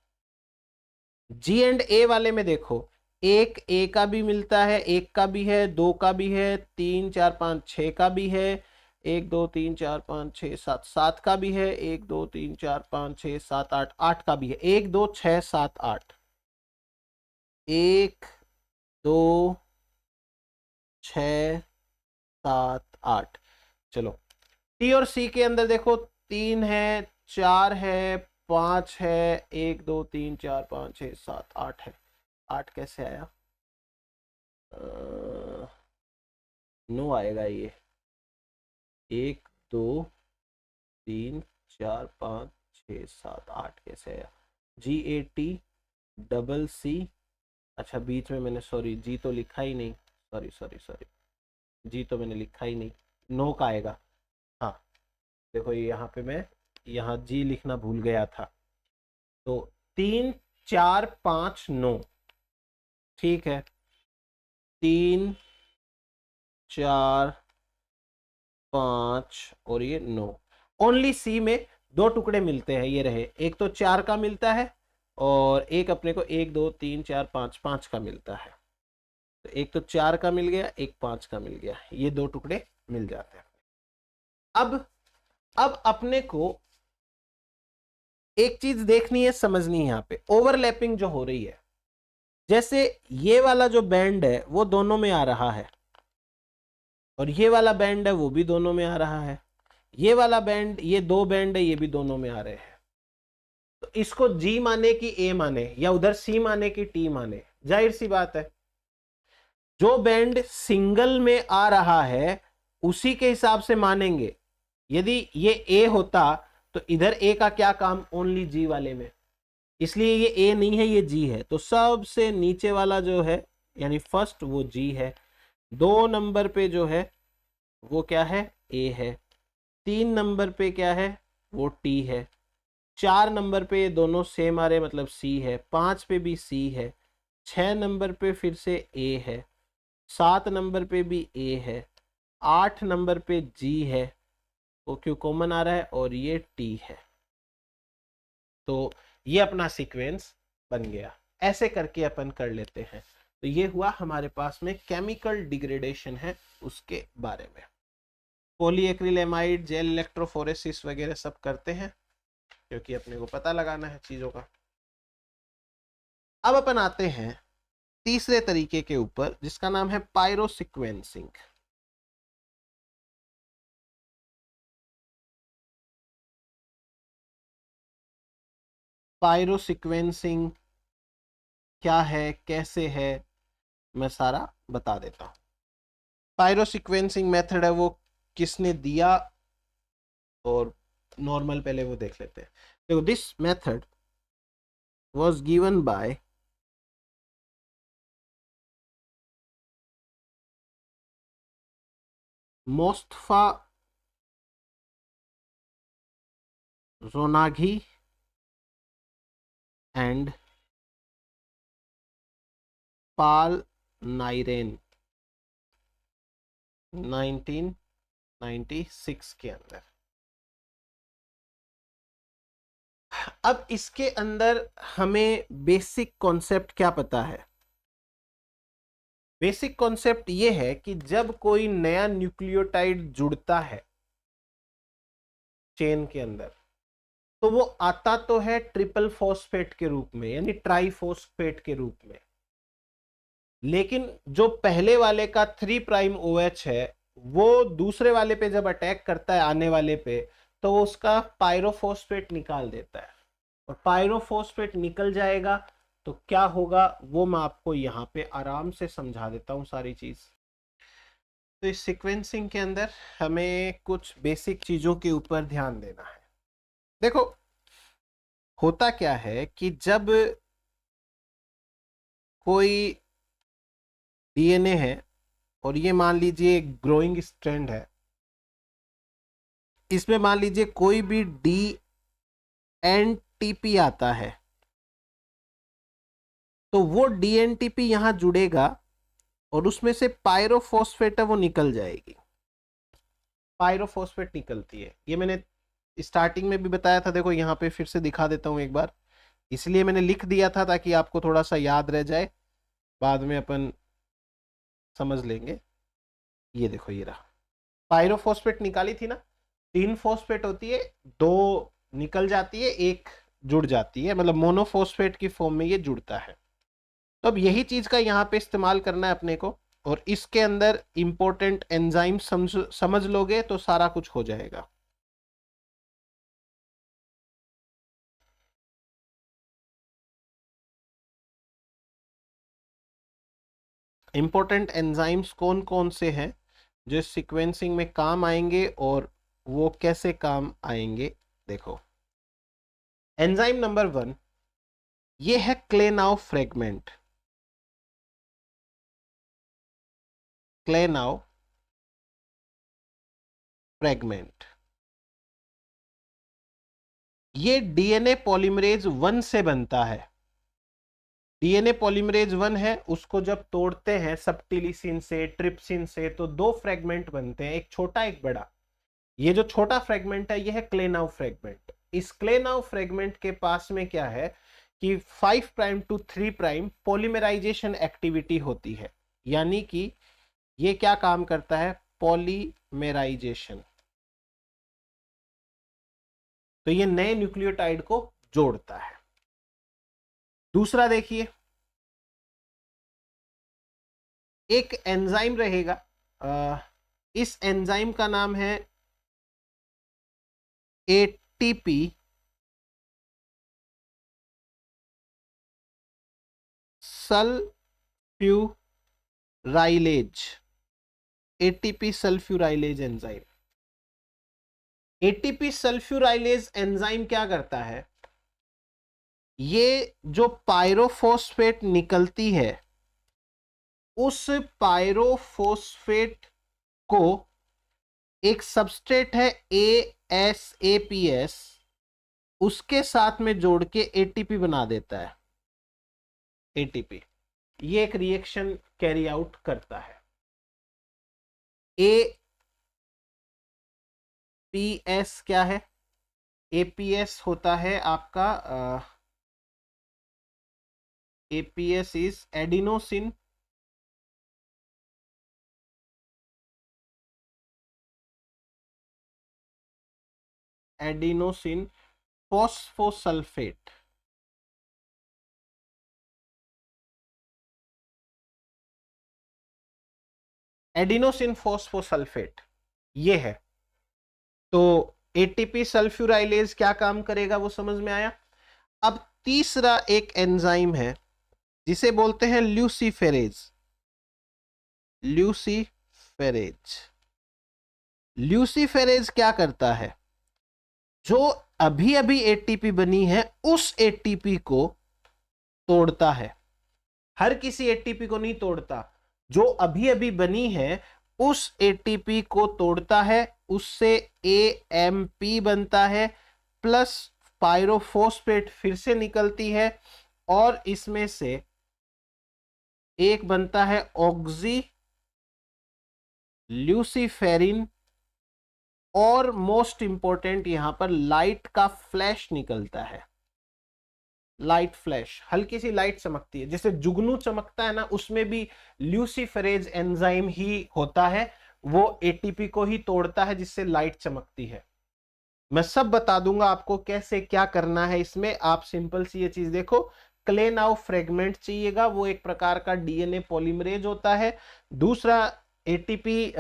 जी एंड ए वाले में देखो, एक ए का भी मिलता है, एक का भी है, 2 का भी है, 3 4 5 6 का भी है, 1 2 3 4 5 6 7, 7 का भी है, 1 2 3 4 5 6 7 8, 8 का भी है, 1 2 6 7 8, 1 2 6 7 8। चलो टी और सी के अंदर देखो, 3 है, 4 है, 5 है, 1 2 3 4 5 6 7 8 है। 8 कैसे आया, 9 आएगा ये, 1 2 3 4 5 6 7 8 कैसे आया, जी ए टी डबल सी, अच्छा बीच में मैंने सॉरी जी तो लिखा ही नहीं, सॉरी सॉरी सॉरी, जी तो मैंने लिखा ही नहीं, 9 का आएगा। हाँ देखो ये यहाँ पे मैं यहाँ जी लिखना भूल गया था, तो 3 4 5 9, ठीक है, 3 4 5 और ये 9। ओनली सी में दो टुकड़े मिलते हैं, ये रहे, एक तो 4 का मिलता है और एक अपने को 1 2 3 4 5, 5 का मिलता है। तो एक तो 4 का मिल गया, एक 5 का मिल गया, ये दो टुकड़े मिल जाते हैं। अब अपने को एक चीज देखनी है, समझनी है, यहाँ पे ओवरलैपिंग जो हो रही है, जैसे ये वाला जो बैंड है वो दोनों में आ रहा है, और ये वाला बैंड है वो भी दोनों में आ रहा है, ये वाला बैंड, ये दो बैंड है ये भी दोनों में आ रहे हैं। तो इसको जी माने कि ए माने, या उधर सी माने कि टी माने, जाहिर सी बात है जो बैंड सिंगल में आ रहा है उसी के हिसाब से मानेंगे। यदि ये ए होता तो इधर ए का क्या काम, ओनली जी वाले में, इसलिए ये ए नहीं है ये जी है, तो सबसे नीचे वाला जो है यानी फर्स्ट वो जी है, 2 नंबर पे जो है वो क्या है, ए है, 3 नंबर पे क्या है वो टी है, 4 नंबर पे ये दोनों सेम आ रहे मतलब सी है, 5 पे भी सी है, 6 नंबर पे फिर से ए है, 7 नंबर पे भी ए है, 8 नंबर पे जी है, वो क्यों कॉमन आ रहा है, और ये टी है। तो ये अपना सीक्वेंस बन गया। ऐसे करके अपन कर लेते हैं। तो ये हुआ हमारे पास में केमिकल डिग्रेडेशन है उसके बारे में। पॉलीएक्रिलेमाइड, जेल इलेक्ट्रोफोरेसिस वगैरह सब करते हैं क्योंकि अपने को पता लगाना है चीजों का। अब अपन आते हैं तीसरे तरीके के ऊपर जिसका नाम है पायरोसीक्वेंसिंग। पायरोसीक्वेंसिंग क्या है, कैसे है, मैं सारा बता देता हूं। पायरोसीक्वेंसिंग मेथड है वो किसने दिया, और नॉर्मल पहले वो देख लेते हैं। देखो, this method was given by Mostafa जोनाघी एंड पाल नाइरेन 1996 के अंदर। अब इसके अंदर हमें बेसिक कॉन्सेप्ट क्या पता है? बेसिक कॉन्सेप्ट ये है कि जब कोई नया न्यूक्लियोटाइड जुड़ता है चेन के अंदर, तो वो आता तो है ट्रिपल फॉस्फेट के रूप में, यानी ट्राइफॉस्फेट के रूप में, लेकिन जो पहले वाले का 3 प्राइम OH है वो दूसरे वाले पे जब अटैक करता है आने वाले पे, तो वो उसका पायरोफॉस्फेट निकाल देता है। और पायरोफॉस्फेट निकल जाएगा तो क्या होगा वो मैं आपको यहाँ पे आराम से समझा देता हूँ सारी चीज। तो इस सीक्वेंसिंग के अंदर हमें कुछ बेसिक चीजों के ऊपर ध्यान देना है। देखो, होता क्या है कि जब कोई DNA है और ये मान लीजिए एक ग्रोइंग स्ट्रैंड है, इसमें मान लीजिए कोई भी DNTP आता है, तो वो DNTP यहां जुड़ेगा और उसमें से पायरोफॉस्फेट है वो निकल जाएगी। पायरोफॉस्फेट निकलती है, ये मैंने स्टार्टिंग में भी बताया था। देखो यहाँ पे फिर से दिखा देता हूं एक बार, इसलिए मैंने लिख दिया था ताकि आपको थोड़ा सा याद रह जाए, बाद में अपन समझ लेंगे। ये देखो, ये रहा पायरोफॉस्फेट निकाली थी ना, 3 फॉस्फेट होती है, 2 निकल जाती है, 1 जुड़ जाती है, मतलब मोनोफॉस्फेट की फॉर्म में ये जुड़ता है। तो अब यही चीज का यहाँ पे इस्तेमाल करना है अपने को, और इसके अंदर इंपॉर्टेंट एंजाइम समझ लोगे तो सारा कुछ हो जाएगा। इंपॉर्टेंट एंजाइम्स कौन कौन से हैं जो सीक्वेंसिंग में काम आएंगे और वो कैसे काम आएंगे? देखो, एंजाइम नंबर 1 ये है क्लेनाउ फ्रेगमेंट। क्लेनाउ फ्रेगमेंट ये DNA पॉलीमरेज 1 से बनता है। DNA पॉलीमरेज 1 है, उसको जब तोड़ते हैं सब्टिलिसिन से, ट्रिप्सिन से, तो 2 फ्रेगमेंट बनते हैं, एक छोटा एक बड़ा। ये जो छोटा फ्रेगमेंट है ये है क्लेनाउ फ्रेगमेंट। इस क्लेनाउ फ्रेगमेंट के पास में क्या है कि 5 prime to 3 prime polymerization activity होती है, यानी कि ये क्या काम करता है? पॉलीमराइजेशन। तो ये नए न्यूक्लियोटाइड को जोड़ता है। दूसरा देखिए, एक एंजाइम रहेगा, इस एंजाइम का नाम है ATP sulfurylase. ATP sulfurylase enzyme. ATP sulfurylase enzyme क्या करता है? ये जो पायरोफॉस्फेट निकलती है उस पायरोफॉस्फेट को एक सबस्ट्रेट है ASAPS, उसके साथ में जोड़ के ATP बना देता है। ATP ये एक रिएक्शन कैरी आउट करता है। APS क्या है? एपीएस होता है आपका APS is adenosine adenosine phosphosulfate. Adenosine phosphosulfate ये है। तो एटीपी सल्फ्यूराइलेज क्या काम करेगा वो समझ में आया। अब तीसरा एक एंजाइम है जिसे बोलते हैं ल्यूसीफेरेज। ल्यूसीफेरेज ल्यूसीफेरेज क्या करता है, जो अभी अभी एटीपी बनी है उस एटीपी को तोड़ता है। हर किसी एटीपी को नहीं तोड़ता, जो अभी अभी बनी है उस एटीपी को तोड़ता है, उससे एएमपी बनता है, प्लस पायरोफॉस्फेट फिर से निकलती है, और इसमें से एक बनता है ऑक्सी ल्यूसीफेरिन, और मोस्ट इंपॉर्टेंट यहां पर लाइट का फ्लैश निकलता है। लाइट फ्लैश, हल्की सी लाइट चमकती है, जैसे जुगनू चमकता है ना, उसमें भी ल्यूसीफेरेज एंजाइम ही होता है, वो एटीपी को ही तोड़ता है जिससे लाइट चमकती है। मैं सब बता दूंगा आपको कैसे क्या करना है इसमें। आप सिंपल सी ये चीज देखो, क्लेनाउ फ्रेगमेंट चाहिएगा, वो एक प्रकार का डीएनए पॉलीमरेज होता है। दूसरा एटीपी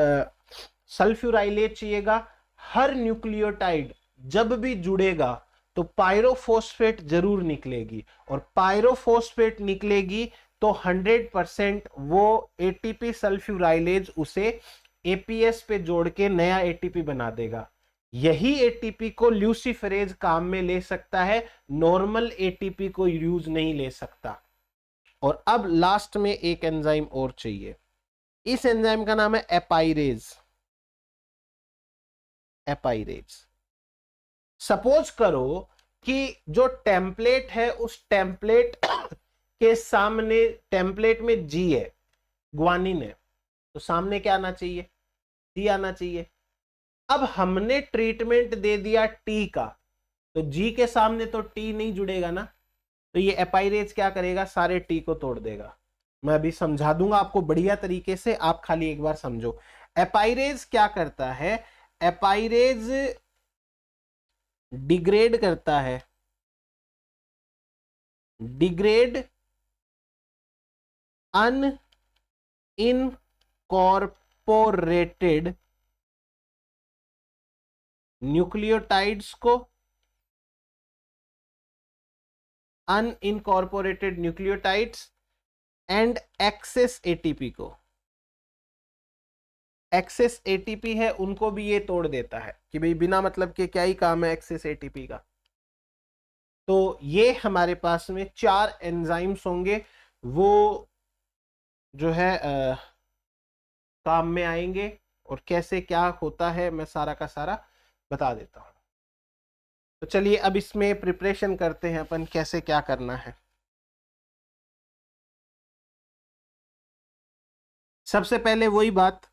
सल्फ्यूराइलेज चाहिएगा। हर न्यूक्लियोटाइड जब भी जुड़ेगा तो पायरोफॉस्फेट जरूर निकलेगी, और पायरोफॉस्फेट निकलेगी तो 100% वो एटीपी सल्फ्यूराइलेज उसे एपीएस पे जोड़ के नया एटीपी बना देगा। यही एटीपी को ल्यूसीफेरेज काम में ले सकता है, नॉर्मल एटीपी को यूज नहीं ले सकता। और अब लास्ट में एक एंजाइम और चाहिए, इस एंजाइम का नाम है एपाइरेज। एपाइरेज, सपोज करो कि जो टेम्पलेट है उस टेम्पलेट के सामने, टेम्पलेट में जी है, ग्वानिन है, तो सामने क्या आना चाहिए, जी आना चाहिए। अब हमने ट्रीटमेंट दे दिया टी का, तो जी के सामने तो टी नहीं जुड़ेगा ना, तो ये एपाइरेज क्या करेगा, सारे टी को तोड़ देगा। मैं अभी समझा दूंगा आपको बढ़िया तरीके से, आप खाली एक बार समझो। एपाइरेज क्या करता है, एपाइरेज डिग्रेड करता है, डिग्रेड अनइनकॉर्पोरेटेड न्यूक्लियोटाइड्स को, unincorporated nucleotides and excess ATP को। एक्सेस एटीपी है उनको भी ये तोड़ देता है कि भाई बिना मतलब के क्या ही काम है एक्सेस एटीपी का। तो ये हमारे पास में 4 एंजाइम्स होंगे, वो जो है काम में आएंगे, और कैसे क्या होता है मैं सारा का सारा बता देता हूं। तो चलिए अब इसमें प्रिपरेशन करते हैं अपन, कैसे क्या करना है। सबसे पहले वही बात,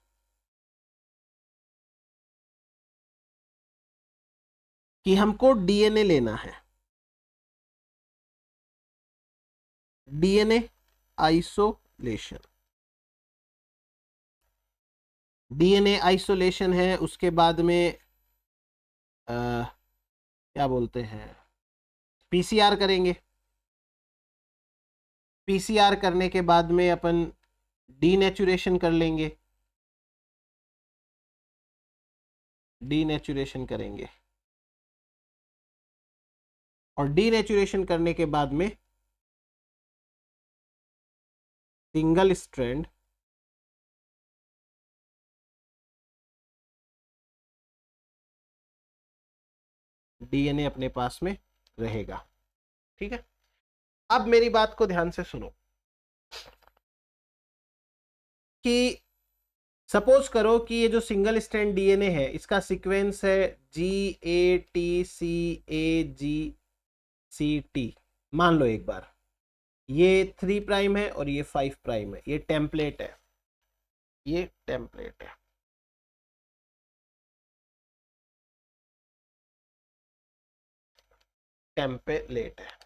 कि हमको डीएनए लेना है, डीएनए आइसोलेशन। डीएनए आइसोलेशन है, उसके बाद में क्या बोलते हैं, पीसीआर करेंगे। पीसीआर करने के बाद में अपन डीनेचुरेशन कर लेंगे, डीनेचुरेशन करेंगे, और डीनेचुरेशन करने के बाद में सिंगल स्ट्रैंड डीएनए अपने पास में रहेगा। ठीक है, अब मेरी बात को ध्यान से सुनो, कि सपोज करो कि ये जो सिंगल स्ट्रैंड डीएनए है इसका सीक्वेंस है GATCAGCT। मान लो एक बार, ये 3 प्राइम है और ये 5 प्राइम है, ये टेम्पलेट है, ये टेम्पलेट है। टेम्पलेट है।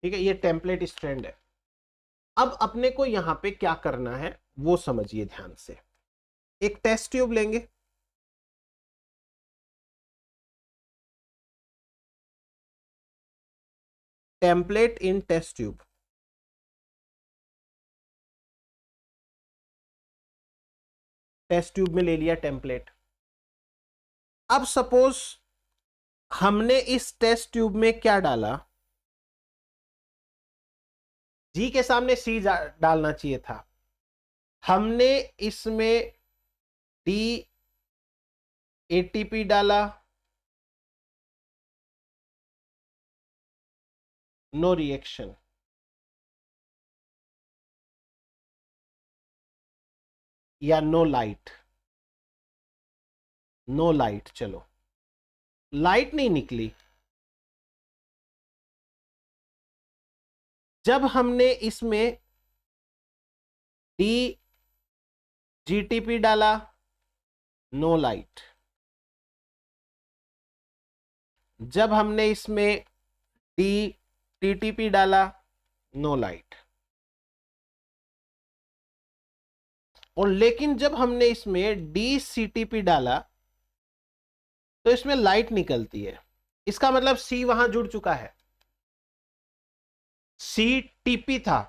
ठीक है, ये टेम्पलेट स्ट्रैंड है। अब अपने को यहां पे क्या करना है वो समझिए ध्यान से। एक टेस्ट ट्यूब लेंगे, टेम्पलेट इन टेस्ट ट्यूब, टेस्ट ट्यूब में ले लिया टेम्पलेट। अब सपोज हमने इस टेस्ट ट्यूब में क्या डाला, जी के सामने सी डालना चाहिए था, हमने इसमें डी एटीपी डाला, नो रिएक्शन, या नो लाइट, नो लाइट, चलो लाइट नहीं निकली। जब हमने इसमें डी जीटीपी डाला, नो लाइट। जब हमने इसमें डी टीटीपी डाला, नो लाइट। और लेकिन जब हमने इसमें डी सीटीपी डाला तो इसमें लाइट निकलती है। इसका मतलब सी वहां जुड़ चुका है, सी टीपी था,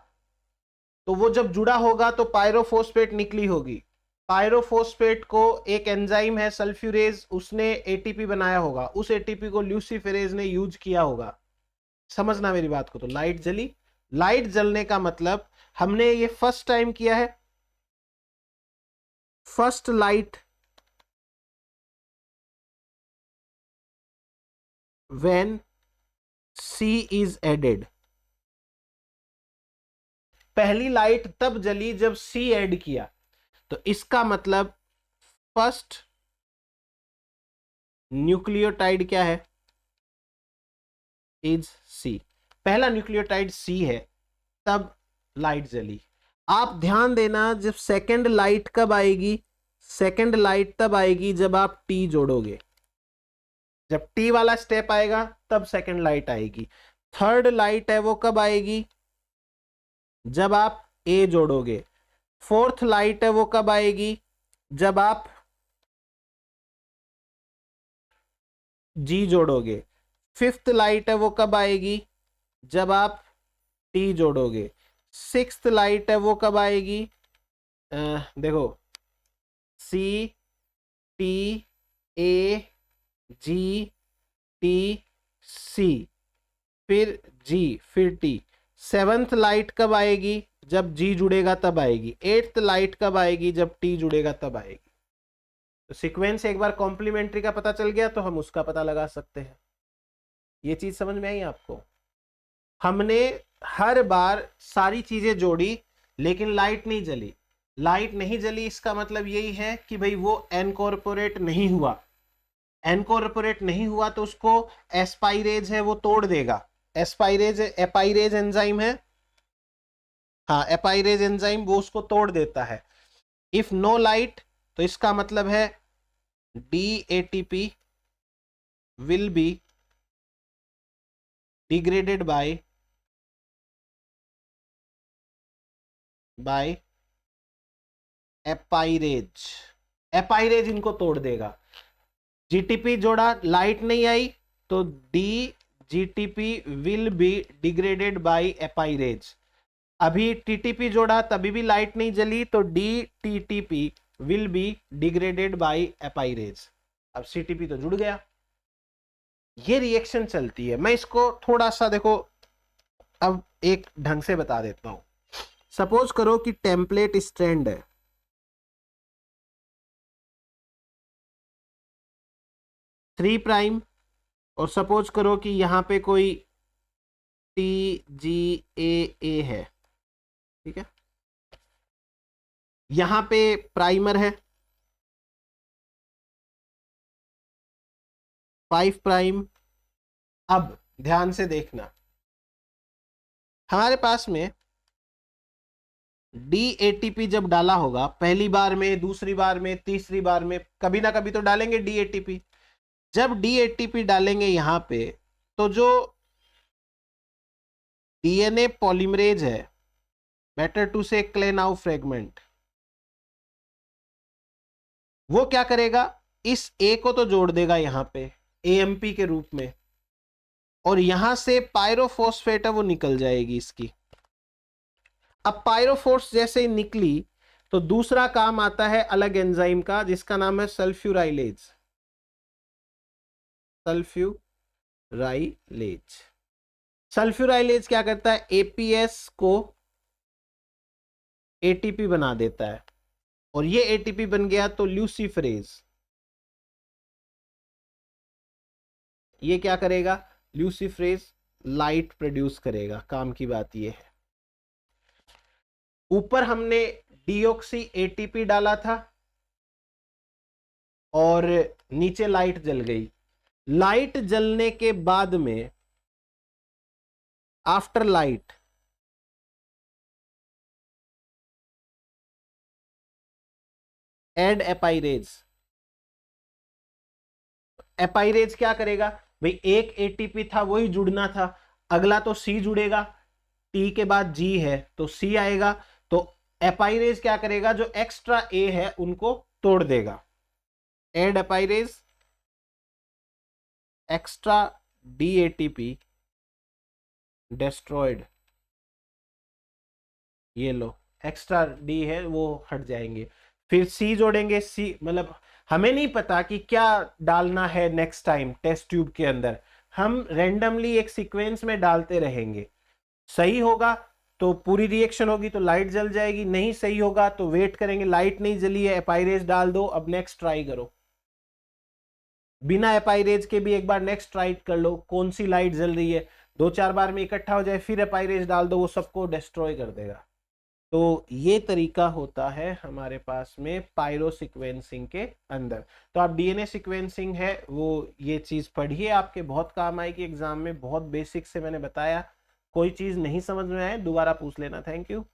तो वो जब जुड़ा होगा तो पायरोफोस्फेट निकली होगी। पायरोफोस्फेट को एक एंजाइम है सल्फ्यूरेज, उसने एटीपी बनाया होगा, उस एटीपी को ल्यूसीफेरेज ने यूज किया होगा। समझना मेरी बात को। तो लाइट जली, लाइट जलने का मतलब हमने ये फर्स्ट टाइम किया है, first light when C is added. पहली लाइट तब जली जब सी ऐड किया, तो इसका मतलब फर्स्ट न्यूक्लियोटाइड क्या है, इज सी। पहला न्यूक्लियोटाइड सी है, तब लाइट जली। आप ध्यान देना, जब सेकंड लाइट कब आएगी, सेकंड लाइट तब आएगी जब आप टी जोड़ोगे। जब टी वाला स्टेप आएगा तब सेकंड लाइट आएगी। थर्ड लाइट है वो कब आएगी, जब आप ए जोड़ोगे। फोर्थ लाइट है वो कब आएगी, जब आप जी जोड़ोगे। फिफ्थ लाइट है वो कब आएगी, जब आप टी जोड़ोगे। सिक्स्थ लाइट है वो कब आएगी, देखो सी टी ए जी टी सी, फिर जी, फिर टी। सेवंथ लाइट कब आएगी, जब जी जुड़ेगा तब आएगी। एट्थ लाइट कब आएगी, जब टी जुड़ेगा तब आएगी। तो सीक्वेंस एक बार कॉम्प्लीमेंट्री का पता चल गया तो हम उसका पता लगा सकते हैं। ये चीज समझ में आई आपको। हमने हर बार सारी चीजें जोड़ी लेकिन लाइट नहीं जली। लाइट नहीं जली इसका मतलब यही है कि भाई वो एनकॉर्पोरेट नहीं हुआ। एनकॉर्पोरेट नहीं हुआ तो उसको एस्पाइरेज है वो तोड़ देगा। एस्पाइरेज एपाइरेज एंजाइम है, हाँ एपाइरेज एंजाइम वो उसको तोड़ देता है। इफ नो लाइट तो इसका मतलब है D ATP will be degraded by apyrase. Apyrase इनको तोड़ देगा। जीटीपी जोड़ा, लाइट नहीं आई तो D GTP will be degraded by apyrase. अभी टीटीपी जोड़ा तभी भी लाइट नहीं जली तो D TTP will be degraded by apyrase. अब सीटीपी तो जुड़ गया। ये रिएक्शन चलती है। मैं इसको थोड़ा सा देखो अब एक ढंग से बता देता हूं। सपोज करो कि टेम्पलेट स्ट्रैंड है, थ्री प्राइम, और सपोज करो कि यहां पे कोई टी जी ए है, ठीक है, यहां पे प्राइमर है 5 प्राइम। अब ध्यान से देखना, हमारे पास में DATP जब डाला होगा पहली बार में, दूसरी बार में, तीसरी बार में, कभी ना कभी तो डालेंगे DATP। जब DATP डालेंगे यहां पे, तो जो DNA पॉलीमरेज है, बेटर टू से क्लेनाउ फ्रेगमेंट, वो क्या करेगा, इस A को तो जोड़ देगा यहां पे AMP के रूप में, और यहां से पायरोफॉस्फेट है वो निकल जाएगी इसकी। अब पायरोफोर्स जैसे ही निकली तो दूसरा काम आता है अलग एंजाइम का जिसका नाम है सल्फ्यूराइलेज। सल्फ्यूराइलेज सल्फ्यूराइलेज क्या करता है, एपीएस को एटीपी बना देता है, और ये एटीपी बन गया तो ल्यूसीफरेज ये क्या करेगा, ल्यूसीफरेज लाइट प्रोड्यूस करेगा। काम की बात ये है, ऊपर हमने डीऑक्सी एटीपी डाला था और नीचे लाइट जल गई। लाइट जलने के बाद में, आफ्टर लाइट, एड एपाइरेज। एपाइरेज क्या करेगा भाई, एक एटीपी था वही जुड़ना था, अगला तो सी जुड़ेगा, टी के बाद जी है तो सी आएगा, तो एपाइरेज क्या करेगा, जो एक्स्ट्रा ए है उनको तोड़ देगा। एड एपाइरेज, एक्स्ट्रा डीएटीपी डिस्ट्रॉयड, ये लो एक्स्ट्रा डी है वो हट जाएंगे। फिर सी जोड़ेंगे, सी मतलब हमें नहीं पता कि क्या डालना है नेक्स्ट टाइम टेस्ट ट्यूब के अंदर, हम रैंडमली एक सीक्वेंस में डालते रहेंगे। सही होगा तो पूरी रिएक्शन होगी तो लाइट जल जाएगी, नहीं सही होगा तो वेट करेंगे, लाइट नहीं जली है एपाइरेज डाल दो, अब नेक्स्ट ट्राई करो। बिना एपाइरेज के भी एक बार नेक्स्ट ट्राई कर लो, कौन सी लाइट जल रही है, 2-4 बार में इकट्ठा हो जाए फिर एपाइरेज डाल दो, वो सबको डिस्ट्रॉय कर देगा। तो ये तरीका होता है हमारे पास में पायरो सीक्वेंसिंग के अंदर। तो आप डीएनए सीक्वेंसिंग है वो ये चीज पढ़िए, आपके बहुत काम आएगी एग्जाम में, बहुत बेसिक से मैंने बताया। कोई चीज नहीं समझ में आए दोबारा पूछ लेना। Thank you.